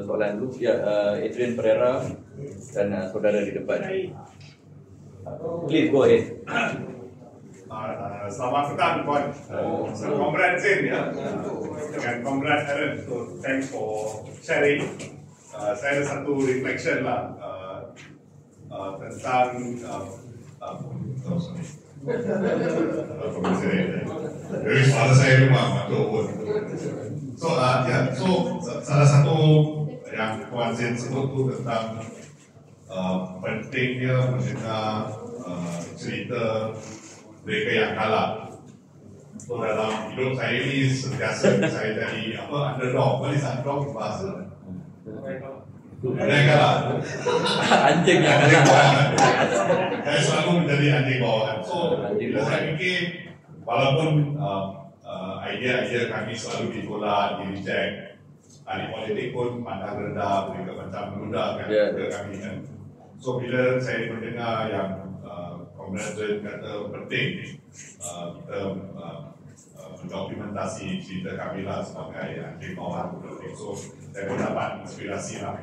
S3: soalan dulu. Ya, Adrian Pereira dan saudara di depan. Please go ahead.
S4: Selamat petang tuan. Congrats Zin ya. Dengan congrats Aaron. So thanks for sharing. Saya ada satu reflection lah tentang dari suara saya rumah maklum. So salah satu yang Tuan Zin sebut tu tentang pentingnya mendengar cerita mereka yang kalah. So dalam hidup saya ini sentiasa saya jadi underdog. What is underdog bahasa? Yang kalah.
S3: Anjing yang kalah.
S4: Saya selalu menjadi anjing bawahan. So bila saya fikir walaupun idea-idea kami selalu ditolak, di-reject, ahli politik pun pandang rendah, mereka macam menudahkan kami kan. So bila saya mendengar yang Komnas kata penting kita mendokumentasi cerita Kamila sebagai anjing bawahan politik. So saya mendapat inspirasi lah.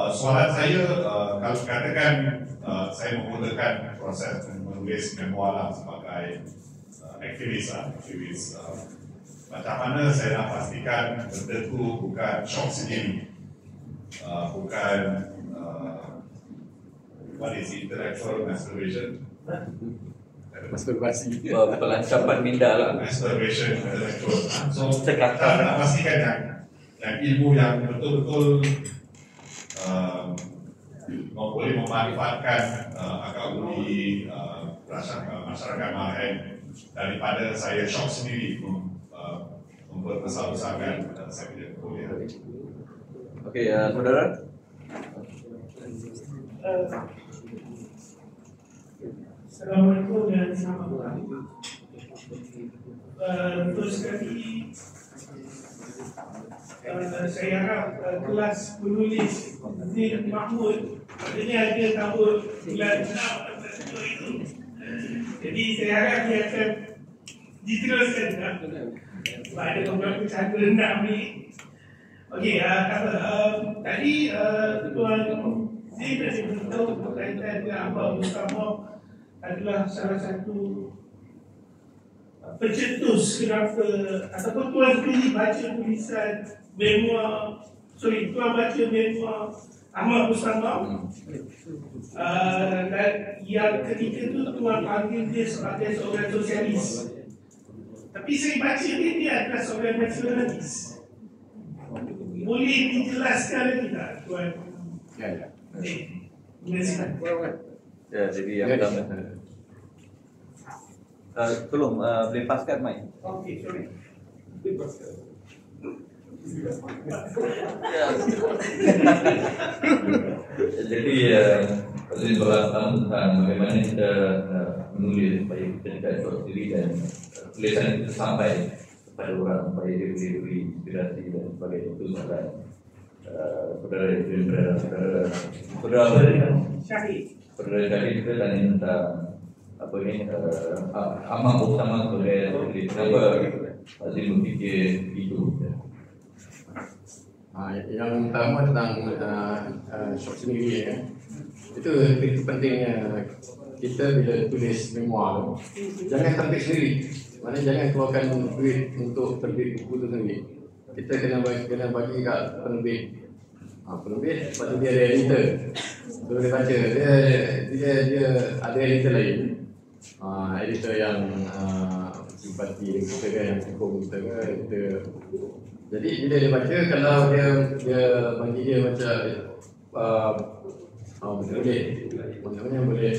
S4: Soalan saya, kalau katakan saya menggunakan proses menulis memoir lah sebagai aktivis, macam mana saya nak pastikan benda tu bukan shock sendiri, bukan what is intellectual masturbation?
S2: Masturbasi.
S3: Pelancapan minda lah.
S4: Masturbation intellectual. So kita nak pastikan yang ilmu yang betul-betul boleh memanfaatkan akal budi masyarakat Mahen daripada saya shock sendiri memperbesar-besarkan saya punya kuliah.
S3: Okey, saudara.
S5: Assalamualaikum dan selamat pagi. Terus sekali saya harap kelas penulis Zin Mahmud ini ada tahun bulan 6 itu. Jadi saya harap dia akan diteruskan sebab ada beberapa cara nak ambil. Okey, tadi Tuan Zin dah beritahu berkaitan dengan Abang Mustafa adalah salah satu pencetus kenapa ataupun Tuan sendiri baca tulisan Tuan baca memoir Ahmad Mustafa dan yang ketika itu Tuan panggil dia sebagai seorang sosialis, tapi saya baca dia adalah seorang nasionalis. Boleh dijelaskan lagi tak Tuan?
S2: Ya.
S5: Terima kasih.
S3: Ya, jadi yang pertama. Tolong boleh paskan mic.
S5: Okey, sorry.
S3: Jadi Pak soalan tentang bagaimana kita menulis supaya kita tidak buat sendiri dan tulisan itu sampai kepada orang supaya dia boleh beri inspirasi dan sebagainya. Itu soalan saudara Adrian Pereira, saudara
S5: Syahid.
S3: Saudara Syahid kita tanya tentang apa ni amal bersama sebagai penulis. Kenapa Pak Zin berfikir itu?
S2: Yang pertama tentang shock sendiri ya. Itu pentingnya kita bila tulis memoir tu jangan terbit sendiri. Maknanya jangan keluarkan duit untuk terbit buku tu sendiri. Kita kena bagi kat penerbit. Penerbit lepas tu dia ada editor. So dia baca dia ada editor lain. Editor yang simpati kita kan, yang hukum kita kan, editor. Jadi bila dia baca, kalau dia bagi dia macam boleh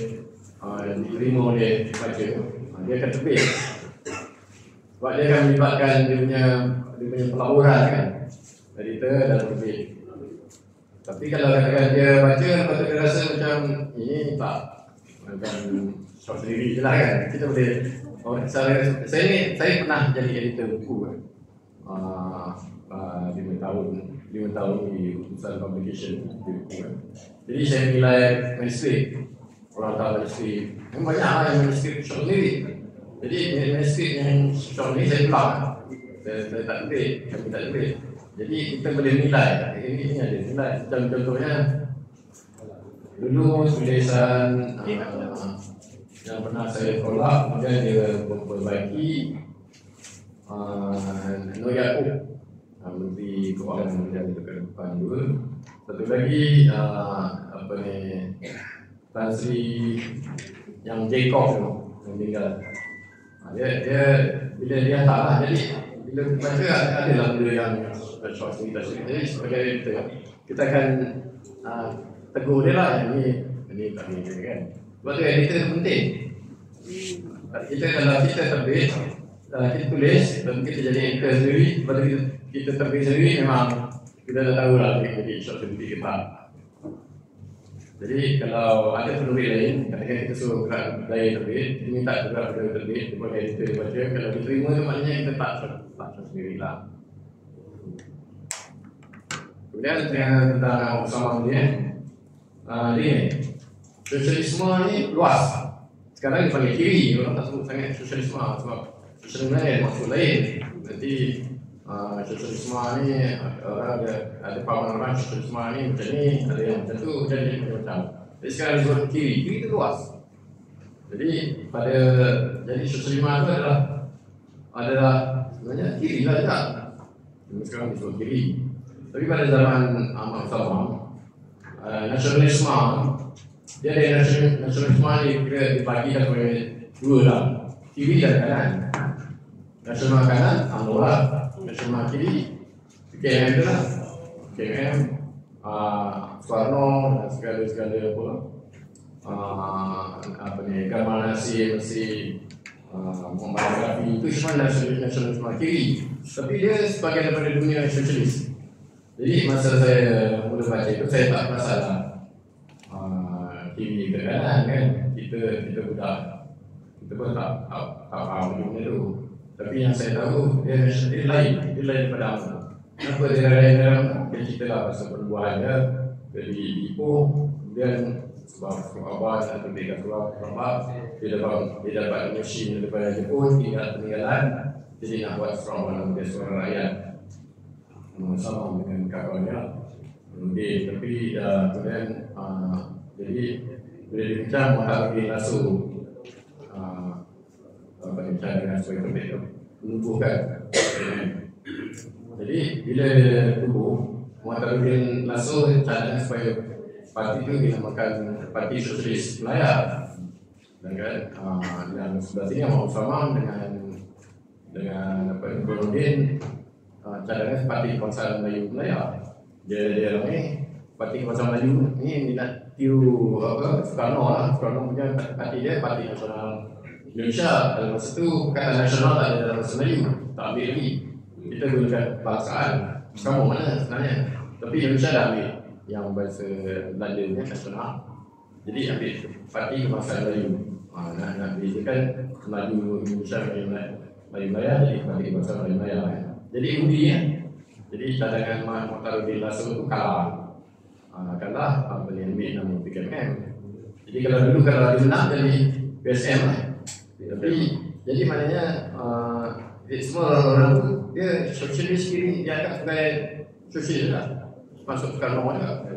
S2: diterima oleh baca, dia akan terbit. Sebab dia akan melibatkan dia punya pelaburan kan, editor dan terbit. Tapi kalau katakan dia baca, lepas tu dia rasa macam ini tak, macam short sendiri je lah kan, kita boleh saya pernah jadi editor buku kan. 5 tahun di urusan publication di buku kan. Jadi saya nilai manuskrip, orang tahu manuskrip memang banyak lah yang manuskrip short sendiri. Jadi manuskrip yang short ni saya pulang, saya tak tulis, kami tak tulis. Jadi kita boleh nilai, ini ada nilai. Contohnya dulu tulisan yang pernah saya tolak, kemudian dia memperbaiki Nur Yaakob, Menteri Keuangan yang dekat depan dulu. Satu lagi apa ni, Tan Sri yang Jacob yang tinggal. Dia bila dia hantar lah, jadi bila baca adalah benda yang short cerita. Jadi sebagai editor kita akan tegur dia lah, ini tak ni kan. Sebab tu editor itu penting. Kita kalau kita terbit, kita tulis, dan kita jadi editor sendiri, lepas tu kita terbit sendiri, memang kita dah tahu lah jadi short cerita kita. Jadi kalau ada penerbit lain, katakan kita suruh gerak lain terbit, kita minta gerak terbit, kepada editor dia baca, kalau diterima tu maknanya kita tak sendiri lah. Kemudian tentang Osama ni, sosialisme ni luas. Sekarang dipanggil kiri, orang tak sebut sangat sosialisme sebab sosialisme ni ada maksud lain. Nanti sosialisme ni orang ada pahaman orang sosialisme ni macam ni, ada yang macam tu, jadi macam. Jadi sekarang disebut kiri, kiri itu luas. Jadi jadi sosialisme itu adalah sebenarnya kiri lah juga. Sekarang disebut kiri. Tapi pada zaman Ahmad Salman, nasionalisme dia ada nasionalisme ni dibagi sebagai dua lah, kiri dan kanan. Nasional kanan menolak, nasional kiri KM tu lah, KM, Soekarno dan segala apa ni, Gamal Nasir, Muhammad Gaddafi, itu semua nasionalisme kiri. Tapi dia sebagai daripada dunia sosialis. Jadi masa saya mula baca itu, saya tak masalah kiri ke kanan kan, kita budak, kita pun tak faham benda tu. Tapi yang saya tahu dia lain daripada apa. Kenapa dia lain dalam dia cerita lah pasal perubahan dia dari Ipoh, kemudian sebab Abah dan terbitkan surat Rabah, dia dapat mesin daripada Jepun, peninggalan, jadi nak buat seorang dia seorang rakyat sama dengan kawannya. Tapi kemudian jadi bila dibincang Muhammad Lasso bincang dengan sebagai terbit tu menumbuhkan. Jadi bila tumbuh Muhammad Lasso cadang supaya parti itu dinamakan Parti Sosialis Melayu. Dan kan yang sebelah sini Ahmad Salman dengan apa Nurdin cadangan Parti Kebangsaan Melayu. Dia ni Parti Kebangsaan Melayu ni nak tiru apa Soekarno lah. Soekarno punya parti dia Parti Nasional Indonesia. Dalam masa tu kata nasional tak ada dalam bahasa Melayu, tak ambil lagi. Kita gunakan bangsaan. Kamu mana sebenarnya? Tapi Indonesia dah ambil yang bahasa Belanda ni nasional. Jadi ambil Parti Kebangsaan Melayu. Nak bezakan Melayu Indonesia Melayu Melayu jadi Parti Kebangsaan Melayu Melayu. Jadi undi ya. Jadi cadangan Muhtaruddin Lasso tu kalah. Kalah boleh ambil nama PKM. Jadi kalau dulu kalau dia menang jadi PSM lah. Tapi jadi maknanya semua orang tu dia sosialis kiri, dia anggap sebagai sosialis lah. Masuk Soekarno juga.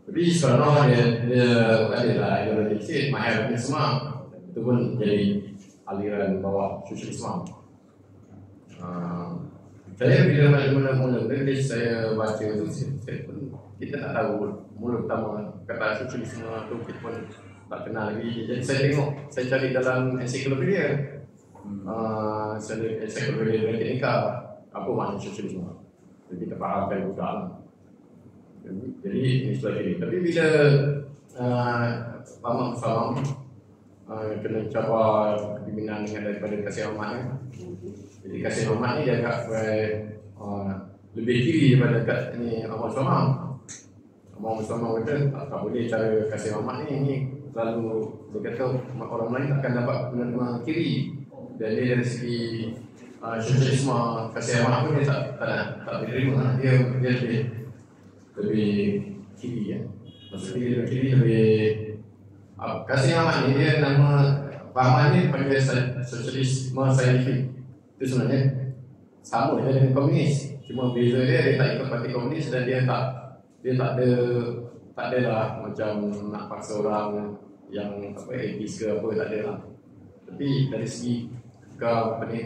S2: Tapi Soekarno dia adalah ideologi sikit, mahal ni semua. Itu pun jadi aliran bawah sosialisme. Saya bila mula-mula saya baca tu, kita tak tahu mula pertama kata sosialisme tu kita pun tak kenal lagi. Jadi saya tengok, saya cari dalam ensiklopedia, ensiklopedia Britannica, apa makna sosialisme. Jadi kita faham kan budak lah. Jadi ini sebelah kiri. Tapi bila Pak Muslim kena cabar kepimpinan daripada Kasih Ahmad, jadi Kasih Ahmad ni dia agak lebih kiri daripada kat ni Ahmad Somang. Ahmad Somang kata tak boleh cara Kasih Ahmad ni selalu dia kata orang lain takkan dapat menerima kiri, dan dia dari segi sosialisme Kasih Ahmad pun dia tak boleh terima. Dia lebih kiri ya. Maksudnya lebih kiri, lebih Kasih Ahmad ni dia nama fahamannya pada sosialisme saintifik. Itu sebenarnya sama je dengan komunis. Cuma beza dia tak ikut parti komunis, dan dia tak ada lah macam nak paksa orang yang etis ke apa, tak ada lah. Tapi dari segi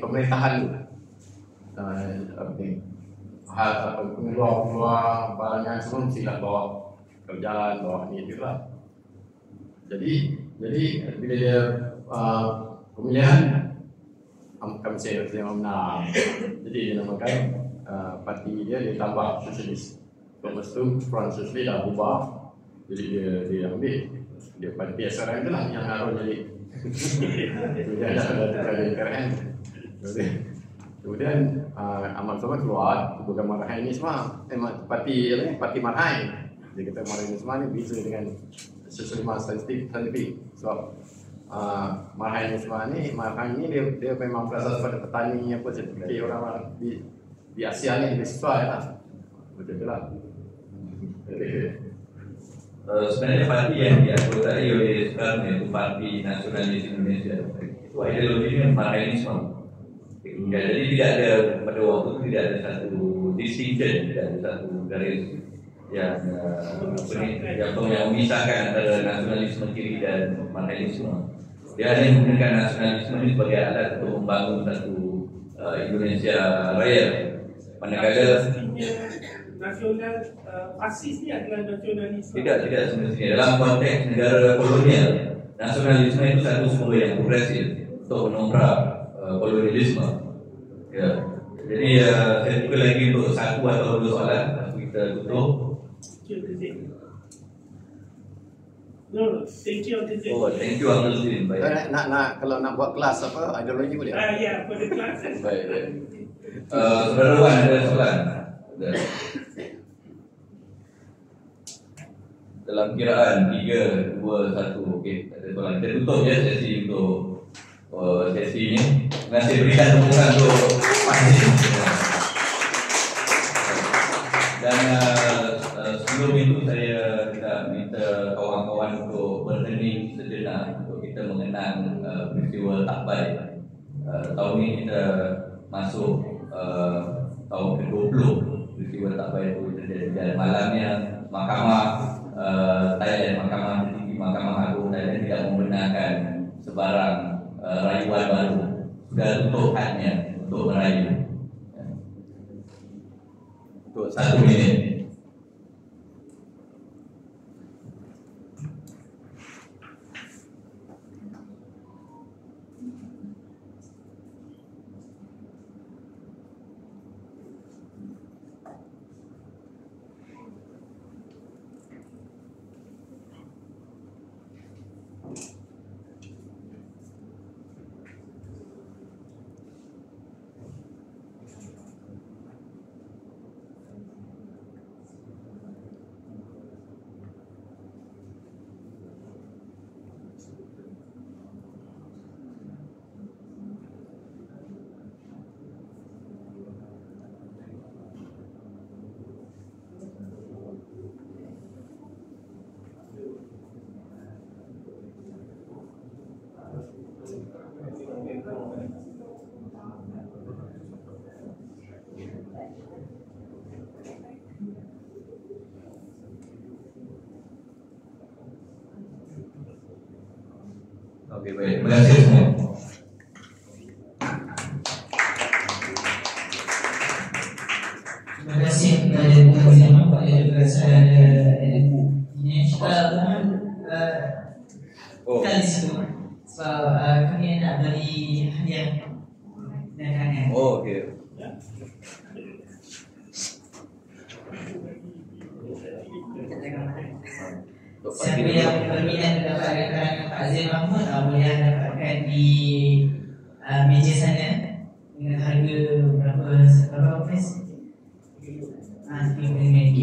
S2: pemerintahan tu, hal pengeluar barangan semua mesti nak bawa kerjaan, bawa ni tu lah. Jadi bila dia pemilihan kami saya menang, jadi dia namakan parti dia tambah sosialis. Lepas tu Front Sosialis dah ubah, jadi dia ambil dia parti SRM tu lah yang ngaruh jadi kemudian ada KRN. Kemudian Ahmad Somad keluar program Marhai ni semua parti Marhai. Dia kata Marhai ni semua ni beza dengan sosialisme saintifik. Sebab Marhai ni semua ni, Marhai ni dia memang berasal pada petani apa seperti orang di Asia ni lebih sesuai lah. Betul lah.
S3: Sebenarnya parti yang dianggota oleh sekarang iaitu Parti Nasionalis Indonesia, itu ideologinya Marxisme. Jadi tidak ada, pada waktu itu tidak ada satu distinction, tidak ada satu garis yang memisahkan antara nasionalisme kiri dan Marxisme. Dia hanya menggunakan nasionalisme ini sebagai alat untuk membangun satu Indonesia Raya. Manakala
S5: nasional fasis ni adalah nasionalisme.
S3: Tidak semestinya. Dalam konteks negara kolonial, nasionalisme itu satu sumber yang progresif untuk menongkrak kolonialisme. Ya. Jadi saya buka lagi untuk satu atau dua soalan kita tutup.
S5: Thank you.
S3: Oh, thank you Abdul Zin. Baik.
S2: Nak kalau nak buat kelas apa ideologi boleh?
S5: Ya, pada kelas.
S3: Baik. Saudara Wan ada soalan? Dalam kiraan 3, 2, 1. Okey, ada soalan. Kita tutup je sesi untuk sesi ini. Terima kasih, berikan tepukan untuk Panji. Dan sebelum itu saya minta kawan-kawan untuk berhening sejenak untuk kita mengenang peristiwa tak baik. Tahun ini kita masuk tahun ke-20 peristiwa tak baik itu terjadi, dan malamnya Mahkamah Thailand, Mahkamah Tinggi, Mahkamah Agung Thailand tidak membenarkan sebarang rayuan baru. Sudah tutup hadnya untuk merayu. Untuk 1 minit. Okey, baik. Terima kasih semua.
S1: Terima kasih kepada Tuan Zaman, Pak juga saya ini kita di situ. Sebab kami nak beri hadiah dan kangen.
S3: Oh, okey.
S1: siapa yang berminat mendapatkan karangan Pak Zain Mahmud boleh dapatkan di meja sana dengan harga berapa price? RM35.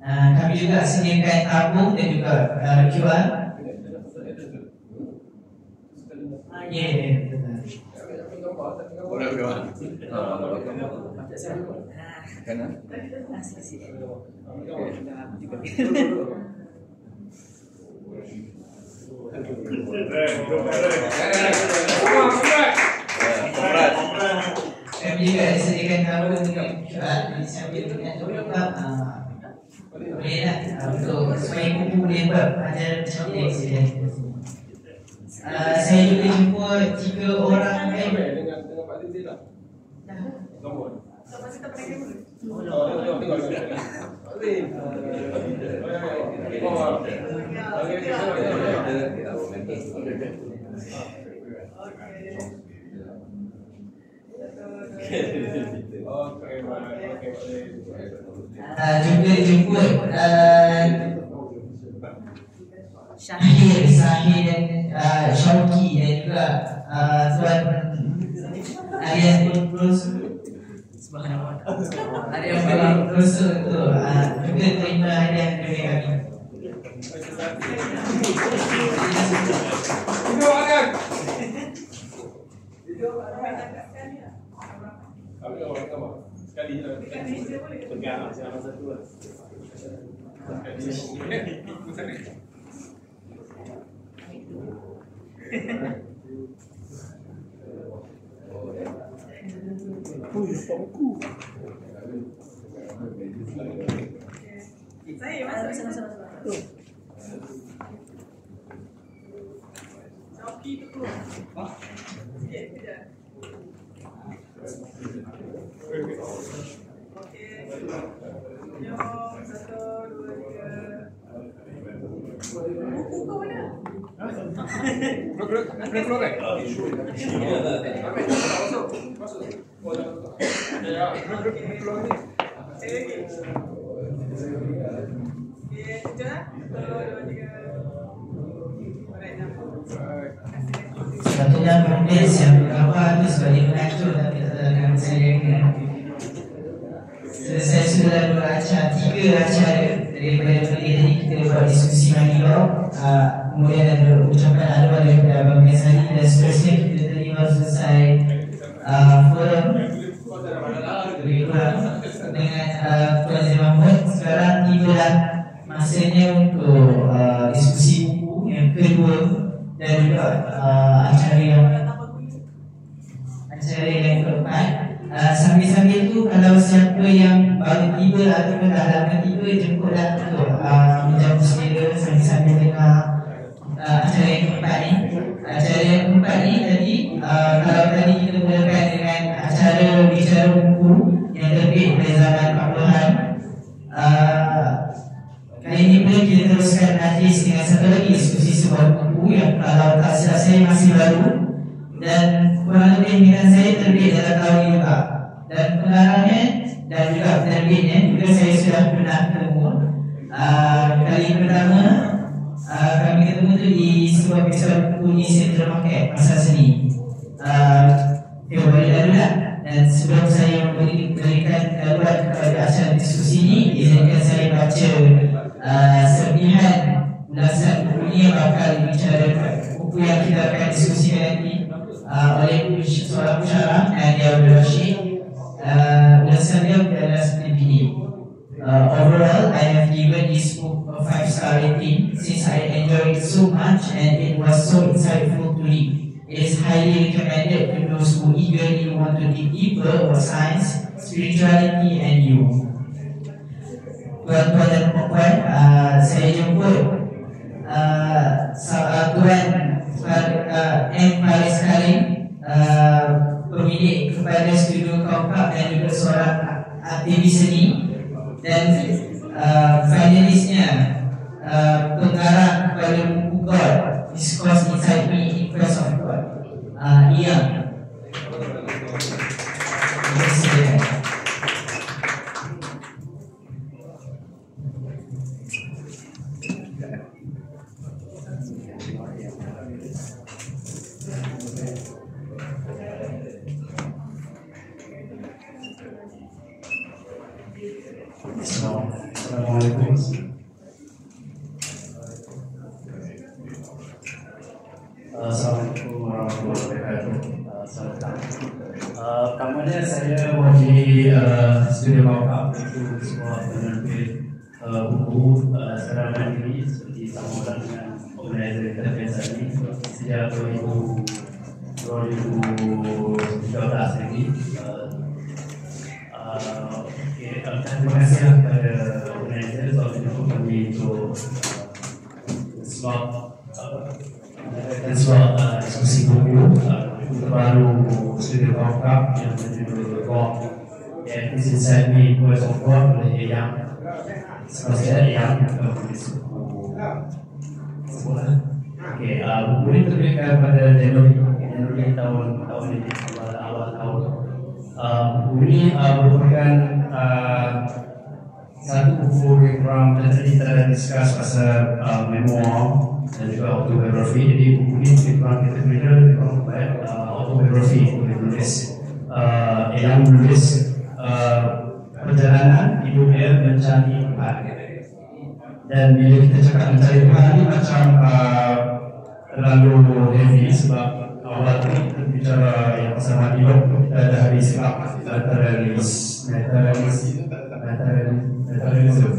S1: Kami juga sediakan tabung dan juga QR. Ya,
S2: Boleh berdoa.
S1: kami juga sediakan tabung juga QR. Sambil dengan tetap boleh tak untuk supaya kuku boleh buat ajaran macam ni. Saya juga jumpa 3 orang
S6: dengan Pak Titi lah. Nombor.
S1: juga jumpa Syahir dan Syauki dan juga Tuan Aryan Prosu. Subhanallah. Aryan Prosu tu juga terima hadiah dari kami.
S6: Sekali pegang salah satu lah.
S7: Saya masuk sana. Joki tu keluar. Sikit kejap. Okey. Jom 1, 2, 3. Buku kau mana?
S2: Keluar kan?
S1: Satunya kompres yang berapa itu sebagai pengatur tapi akan saya ingat. Selesai sudah 2 acara, 3 acara daripada tadi kita buat diskusi Manilo. Kemudian ada ucapan aduan daripada Abang Mesari dan seterusnya kita tadi baru selesai forum dengan Tuan Zain Mahmud. Sekarang tibalah masanya untuk diskusi buku yang kedua dan juga acara yang keempat. Sambil-sambil tu kalau siapa yang baru tiba ataupun dah lama tiba, jemputlah untuk menjamu selera sambil-sambil dengar acara yang keempat ni. Acara yang keempat ni tadi kalau tadi kita mulakan dengan acara bicara buku yang terbit pada zaman 40-an, kali ini pun kita teruskan majlis dengan satu lagi diskusi sebuah buku yang kalau tak silap saya masih baru dan kurang lebih minat saya terbit dalam tahun ini juga, dan pengarangnya dan juga penerbitnya juga saya sudah pernah bertemu. Kali pertama kami ketemu tu di sebuah episod buku di Central Market Pasar Seni Februari lalu lah. Dan sebelum saya memberikan buat kepada acara diskusi ini, izinkan saya baca serpihan ulasan buku ini yang bakal dibicarakan, buku yang kita akan diskusikan nanti oleh seorang pensyarah Nadia Abdul Rashid. Ulasan dia adalah seperti ini. Overall, I have given this book a 5-star rating since I enjoyed it so much and it was so insightful to read. It is highly recommended to those who eagerly want to dig deeper about science, spirituality and you. Tuan-tuan dan puan, saya jemput Tuan M. Faris Karim, pemilik kepada Studio Kaukab dan juga seorang aktivis seni, dan finalisnya pengarang kepada buku God, Discourse Inside Me in Quest of God, Ian. Terima kasih.
S8: Assalamualaikum. Assalamualaikum warahmatullahi wabarakatuh. Selamat datang. Pertamanya saya mewakili Studio Mawab, itu sebuah penerbit buku secara mandiri seperti sama dengan organizer kita biasa ini sejak 2013 ini. Terima kasih kepada organizer sebab mendukung kami untuk sebab diskusi buku terbaru Studio Mawab yang berjudul Rock This Inside Me Voice of God oleh Yang saya yang menulis buku sekolah. Buku ini terbitkan pada Januari tahun ini, awal tahun. Buku ini merupakan satu buku yang tadi kita discuss pasal memoir dan juga autobiografi. Jadi buku ini kita berikan autobiografi yang menulis perjalanan hidup dia mencari Tuhan. Dan bila kita cakap mencari Tuhan ini macam terlalu heavy sebab awal tadi kita bicara yang pasal hidup, kita ada hari sebab materialism,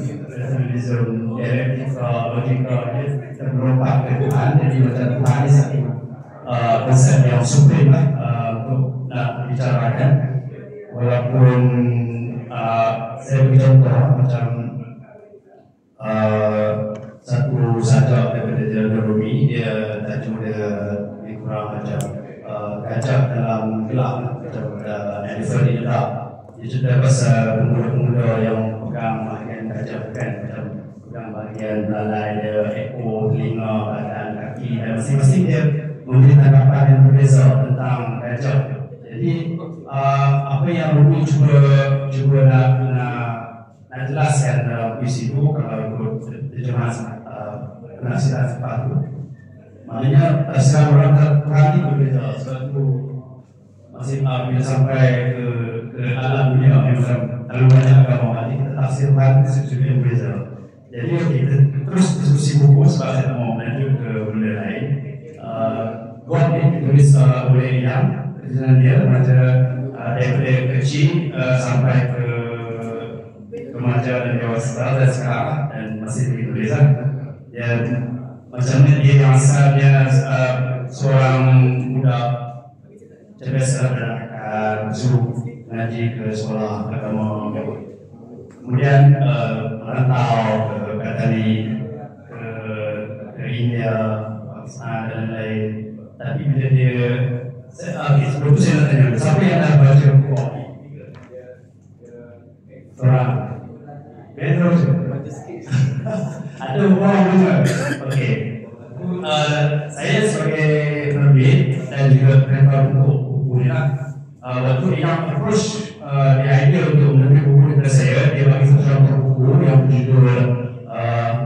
S8: dialektika, logika, kita berlompat ke Tuhan. Jadi macam Tuhan ini satu konsep yang supreme untuk nak bicarakan. Walaupun saya beri contoh macam satu sajak daripada Jalal Rumi, dia tajuk dia lebih kurang macam gajah dalam gelap, macam elephant in the dark. Dia cerita pasal pemuda-pemuda yang pegang bahagian gajah, bukan macam pegang bahagian belalai dia, ekor, telinga, badan, kaki, dan masing-masing dia memberi tanggapan yang berbeza tentang gajah. Jadi apa yang Rumi cuba nak jelaskan dalam puisi itu, kalau ikut terjemahan penafsiran sepatu, maknanya terserah orang terhati berbeza. Sebab itu masih bila sampai ke alam dunia memang terlalu banyak agama, jadi kita tafsirkan sesuatu yang berbeza. Jadi kita terus diskusi buku sebab saya mau melanjut ke benda lain. God ini ditulis oleh Yang, perjalanan dia remaja daripada kecil sampai ke remaja dan dewasa dan sekarang, dan masih ditulisan. Dan macam ni dia yang asalnya seorang muda cerdas dan suruh ngaji ke sekolah agama, kemudian merantau ke Katani, ke India, Pakistan dan lain. Tapi bila dia sebelum itu saya nak tanya, siapa yang dah baca buku ini? Orang Pedro ada orang juga. Okey. Saya sebagai penerbit dan juga pengantar buku ini lah. Waktu yang approach the idea untuk menerbit buku kepada saya, dia bagi satu buku yang berjudul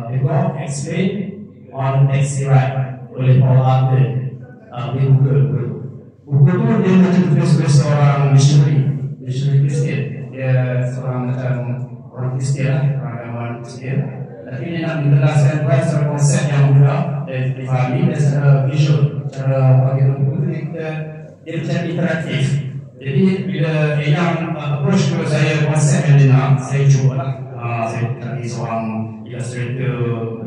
S8: The God Explain on Taxi Ride oleh Paul Arden. Di buku itu dia macam tulis seorang missionary Kristian. Dia seorang macam orang Kristian lah, orang agama Kristian. Tapi dia nak menjelaskan secara konsep yang mudah dan difahami dan secara visual, secara bagi buku itu dia macam interaktif. Jadi bila yang approach ke saya konsep yang dia nak, saya cuba lah. Saya cari seorang illustrator,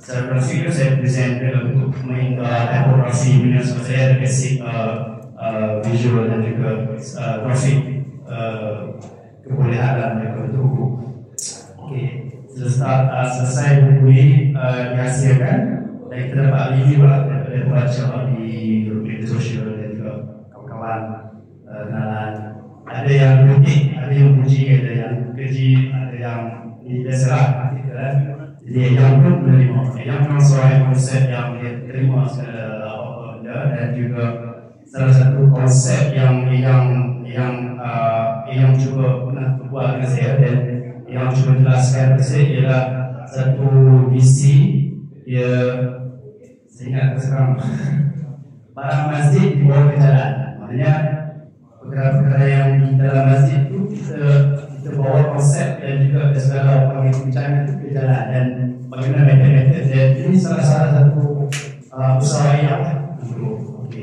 S8: secara grafik saya present dalam bentuk menghingga typography, bila sebab saya ada basic visual dan juga grafik kebolehan dalam bentuk buku. Okey, selesai buku ini dihasilkan dan kita dapat review lah daripada pembaca di media sosial dan juga kawan-kawan kenalan. Ada yang kritik, ada yang puji, ada yang keji, ada yang biasalah artikel. Jadi yang pun menerima, yang memang seorang konsep yang dia terima segala apa-apa benda, dan juga salah satu konsep yang cuba pernah berbuat dengan saya dan yang cuba jelaskan kepada saya ialah satu visi dia. Saya ingat sekarang barang masjid dibawa ke jalan, maknanya perkara-perkara yang di dalam masjid itu kita kita bawa konsep dan juga segala perbincangan itu ke jalan dan bagaimana metode-metode. Dan ini salah satu usaha yang untuk.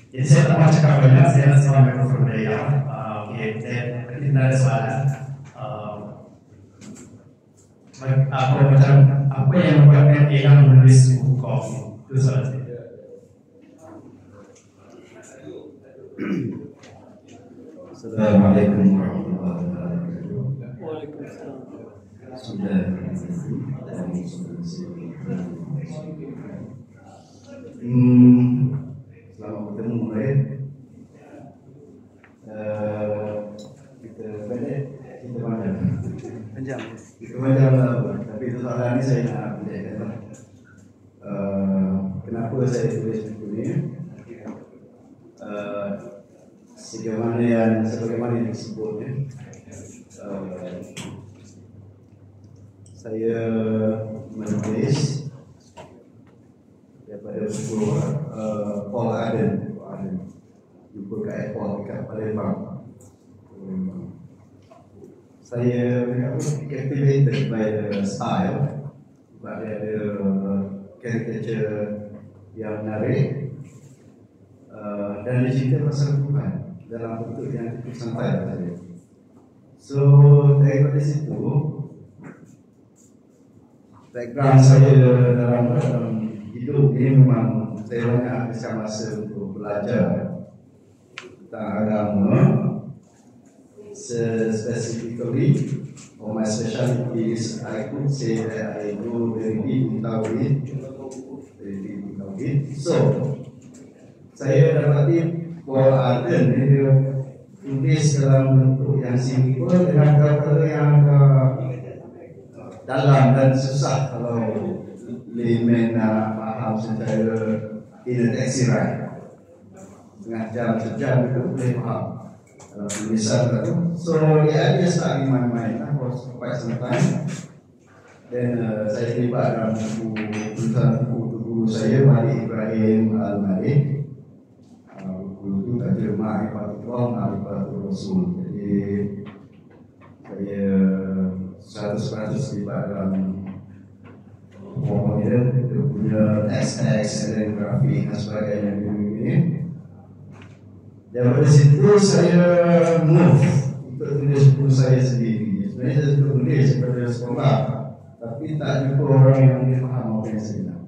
S8: Jadi saya tak mau cakap banyak, saya nak sama mikrofon dari yang. Dan tidak ada soalan. Apa yang membuatkan Eyang menulis buku kopi? Itu soalan saya.
S9: Assalamualaikum warahmatullahi wabarakatuh. Sudah selamat bertemu mulai. Kita pendek, kita panjang. Kita panjang tapi itu soalan ini saya nak pendekkan. Kenapa saya tulis buku ini? Sebagaimana yang disebutnya, saya menulis daripada buku Paul Arden jumpa kat airport dekat Palembang. Saya captivated by the style, sebab dia ada caricature yang menarik dan dia cerita pasal Tuhan dalam bentuk yang cukup santai saja. So daripada situ, background saya dalam hidup ini memang saya banyak habiskan masa untuk belajar tentang agama. Specifically, for my specialty is I could say that I go very deep in Tauhid. So saya dapati Paul Arden dia tulis dalam bentuk yang simple dengan kata yang dalam dan susah kalau layman nak faham secara in a taxi ride. Setengah jam, sejam itu boleh faham tulisan itu. So the idea start in my mind for quite some time. Then saya terlibat dalam tulisan buku guru saya, Malik Ibrahim Al-Malik. Itu tajuk Ma'rifatullah, Ma'rifatul Rasul. Jadi saya 100% terlibat dalam formula, kita punya teks-teks dan grafik dan sebagainya ini. Daripada situ saya move untuk tulis buku saya sendiri. Sebenarnya saya sudah tulis daripada sekolah, tapi tak jumpa orang yang boleh faham apa yang saya nak.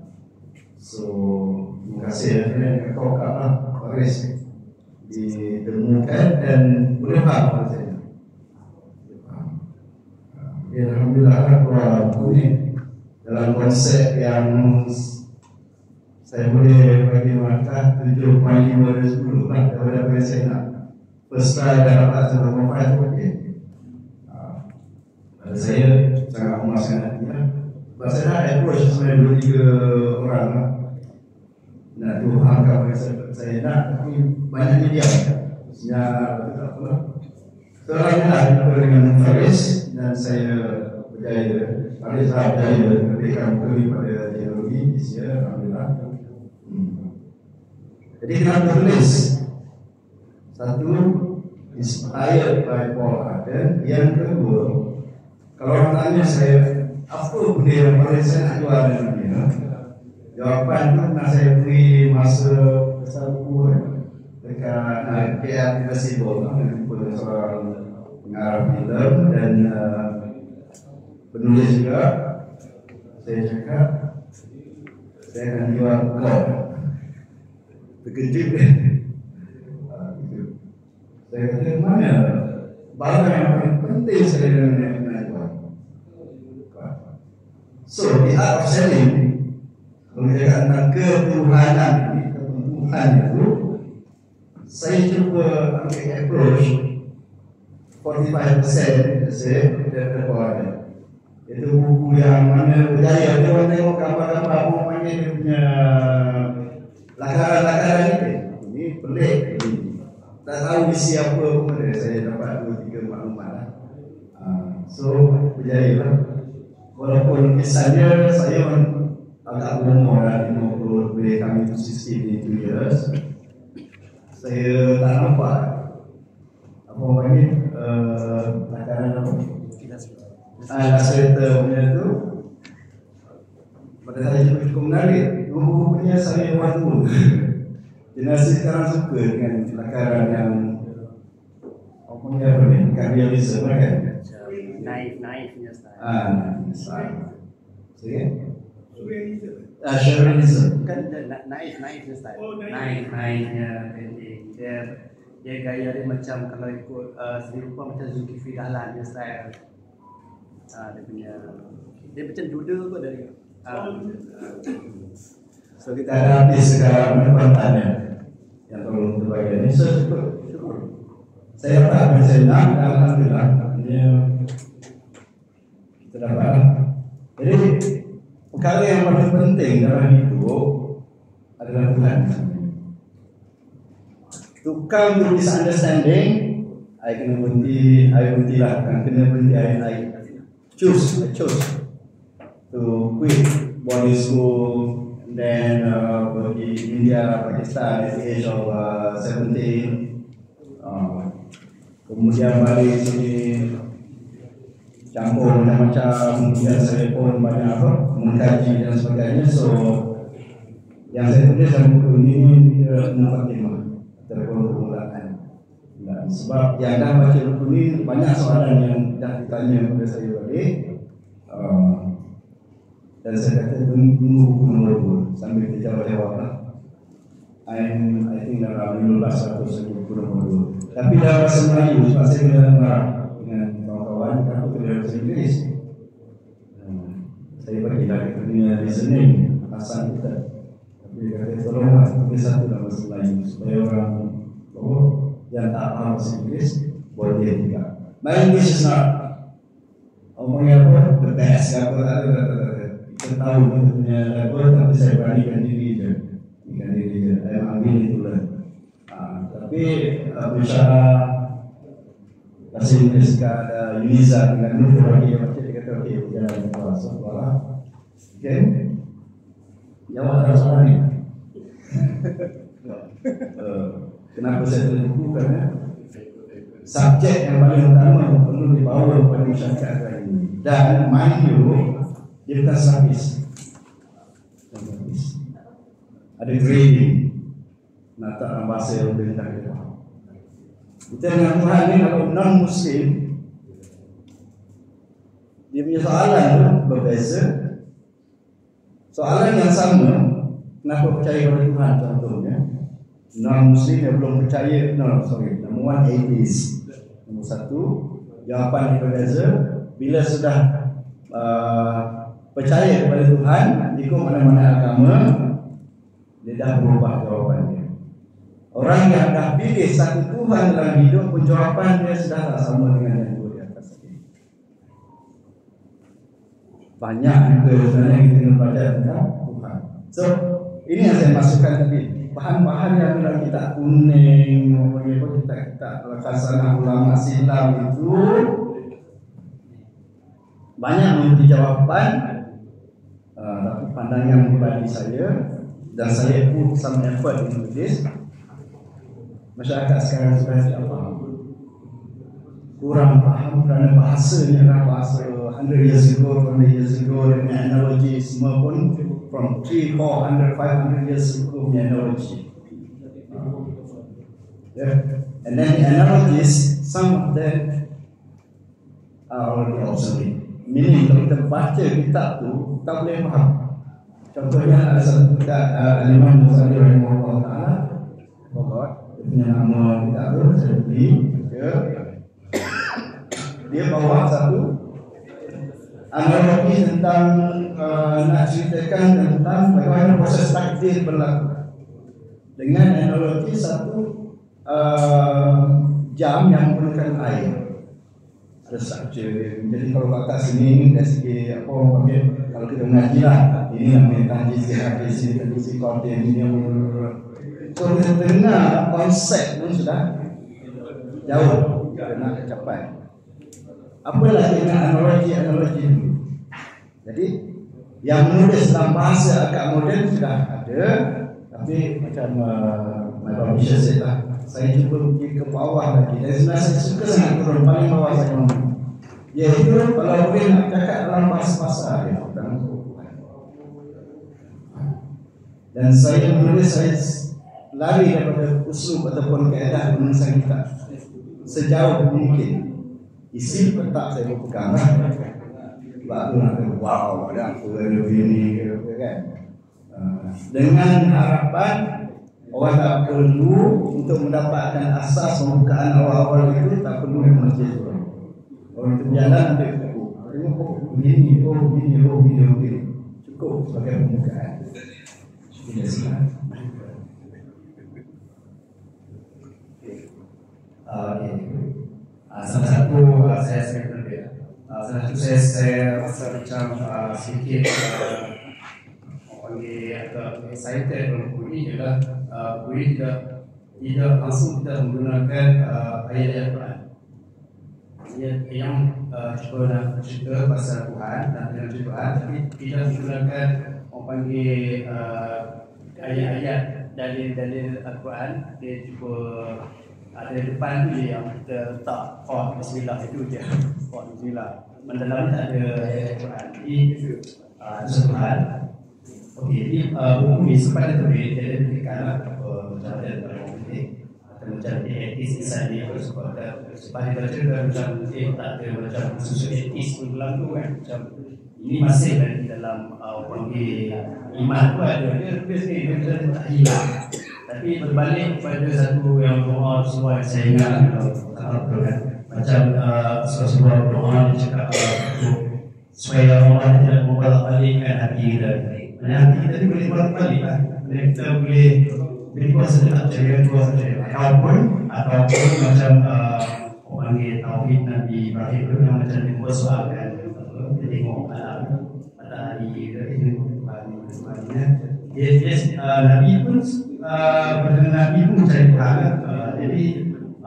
S9: So, terima kasih kerana kau kalah Paris ditemukan dan boleh faham apa saya nak. Alhamdulillah keluar buku ni dalam konsep yang saya boleh bagi markah 7.5 dari 10 lah daripada apa yang saya nak. First try dah dapat 7.5 itu okey. Pada saya sangat memuaskan hati lah. Sebab saya dah approach sebenarnya 2-3 orang lah. Nak faham apa yang saya nak, tapi banyak media senyap, tak apa. Seorangnya lah jumpa dengan Faris dan saya berjaya. Faris lah berjaya memberikan buku pada geologi di sini, alhamdulillah. Jadi kenapa tulis? Satu, inspired by Paul Arden. Yang kedua, kalau orang tanya saya apa benda yang paling saya nak jual dengan dia, jawapan tu nak saya beri masa besar buku dekat KL Festival jumpa seorang pengarah filem dan penulis juga. Saya cakap saya akan jual kau. Terkejut dia. Saya kata mana barang yang paling penting saya nak jual. So the art of selling, mengerjakan tentang ketuhanan ini, ketuhanan itu, saya cuba ambil approach 45% saya daripada itu buku yang mana berjaya. Dia orang tengok gambar-gambar orang dia punya lakaran-lakaran ini pelik. Tak tahu isi apa pun dia. Saya dapat 2-3 maklumat lah. So berjaya lah. Walaupun kesannya saya agak umur lah, 50 lebih, kami tu 62 years. Saya tak nampak apa panggil lakaran apa Illustrator punya tu pada saya cukup menarik. Buku-bukunya saya waktu generasi sekarang suka dengan kelakaran yang apa ni, realism kan?
S8: Naif punya style.
S9: Surrealism.
S8: Kan naif punya style.
S5: Oh,
S8: Naifnya painting. Dia gaya dia macam kalau ikut Seri Rupa macam Zulkifli Dahlan punya style. Dia macam doodle kot dari.
S9: So kita ada artis sekarang penempatannya yang tolong untuk bagian ini. So syukur. Saya dapat mensenang dan alhamdulillah kita dapat. Jadi perkara yang paling penting dalam hidup adalah Tuhan. To come to this understanding, I kena berhenti lah, kena berhenti, I chose to quit boarding school and then pergi India, Pakistan at the age of 17. Kemudian balik sini campur macam-macam, kemudian saya pun banyak mengkaji dan sebagainya. So yang saya tulis dalam buku ini mukadimah ataupun permulaan. Sebab yang dah baca buku ini banyak soalan yang dah ditanya kepada saya balik, dan saya kata tunggu buku nombor 2 sambil kita jawab lah. I think dalam 1500 buku nombor 2. Tapi dalam bahasa Melayu sebab saya kena marah dengan kawan-kawan aku tulis bahasa Inggeris. Saya pergilah ke dunia listening Hasan kita. Tapi dia kata tolonglah tulis satu dalam bahasa Melayu supaya orang yang tak faham bahasa Inggeris boleh juga. My English is not omongnya apa the best, apa kita tahu kita punya level, tapi saya beranikan diri je. I'm willing to learn. Tapi berusaha bahasa Inggeris ada Yuniza dengan Nur bagi dia baca, dia kata okey, jalan ke bawah sekolah. Okey, jawab ada soalan ni. Kenapa saya tulis buku? Kerana subjek yang paling utama perlu dibawa kepada masyarakat hari ini. Dan mind you, dia bukan serapis. Ada grading. Nak tak dalam bahasa yang lebih tak kita faham. Kita dengan Tuhan ni kalau non-Muslim, dia punya soalan tu berbeza. Soalan yang sama, kenapa percaya pada Tuhan contohnya. Non-Muslim yang belum percaya, number 1 atheist. Nombor 1, jawapan yang berbeza. Bila sudah percaya kepada Tuhan, ikut mana-mana agama, dia dah berubah jawapannya. Orang yang dah pilih satu Tuhan dalam hidup pun jawapan dia sudah tak sama dengan yang dua di atas ini. Banyak juga sebenarnya kita kena belajar tentang Tuhan. So, ini yang saya masukkan tadi. Bahan-bahan yang dalam kitab kuning, kitab Khasanah Ulama Silam itu banyak memberi jawapan, tapi pandangan pribadi saya dan saya pun some effort in this. Masyarakat sekarang sudah tidak faham, kurang faham kerana bahasanya adalah bahasa 100 years ago, 20 years ago, dengan analogi semua pun from 300, 400, 500 years ago punya analogi. And then the analogies, some of them are already obsolete. Meaning kalau kita baca kitab tu tak boleh faham. Contohnya ada satu kitab Al-Imam Ghazali rahimahullah ta'ala, dia punya nama kitab tu saya beli. Dia bawa satu analogi tentang nak ceritakan tentang bagaimana proses takdir berlaku dengan analogi satu jam yang menggunakan air. Ada struktur dia. Jadi kalau kat sini dari segi apa orang panggil, kalau kita mengaji lah, ini namanya tanjis habis, ini tanjis konten, ini yang so kita dengar konsep pun sudah jauh kita nak capai. Apalah dengan analogi itu. Jadi yang menulis dalam bahasa agak moden sudah ada, tapi macam my publisher saya cuba pergi ke bawah lagi. Dan sebenarnya saya suka sangat turun paling bawah saya mampu. Iaitu kalau boleh nak cakap dalam bahasa dia tentang Tuhan. Dan saya menulis, saya lari daripada usul ataupun kaedah penulisan kitab sejauh mungkin. Isi petak saya berpegang sebab tu nak kata wow ada apa lebih ni kan. Dengan harapan orang tak perlu untuk mendapatkan asas pembukaan awal-awal itu tak perlu membaca itu. Orang itu berjalan ambil buku. Tengok begini, begini. Cukup sebagai pembukaan. Terima kasih. Salah satu saya berbeza. Salah satu saya rasa macam sedikit agak excited dalam buku ini adalah buku ini tidak langsung kita menggunakan ayat-ayat Quran. Yang cuba nak cerita pasal Tuhan dan dengan Tuhan, tapi tidak menggunakan orang panggil ayat-ayat dalil-dalil Al-Quran. Dia cuba ada depan tu je yang kita letak Qad Bismillah, itu je Qad Bismillah. Mendalam tak ada ayat Quran. Jadi satu hal. Okey, jadi buku ni sempat terbit, dia ada berikanlah macam ada orang penting atau macam etis insan ni apa sebab dia baca macam tak ada macam susu etis pun dalam tu kan. Macam ini masih lagi dalam panggil iman tu ada, dia tulis ni macam tak hilang. Tapi berbalik kepada satu yang doa semua yang saya ingat kalau kan macam sebuah doa dia cakap supaya Allah tidak membolak-balikkan hati kita. Hati kita ni boleh bolak-balik lah. Kita boleh berubah sejenak cara dua saja. Ataupun macam orang panggil tauhid Nabi Ibrahim tu yang macam dia mempersoalkan dia tengok matahari itu sebagainya. Dia Nabi pun pada Nabi pun mencari Tuhan. Jadi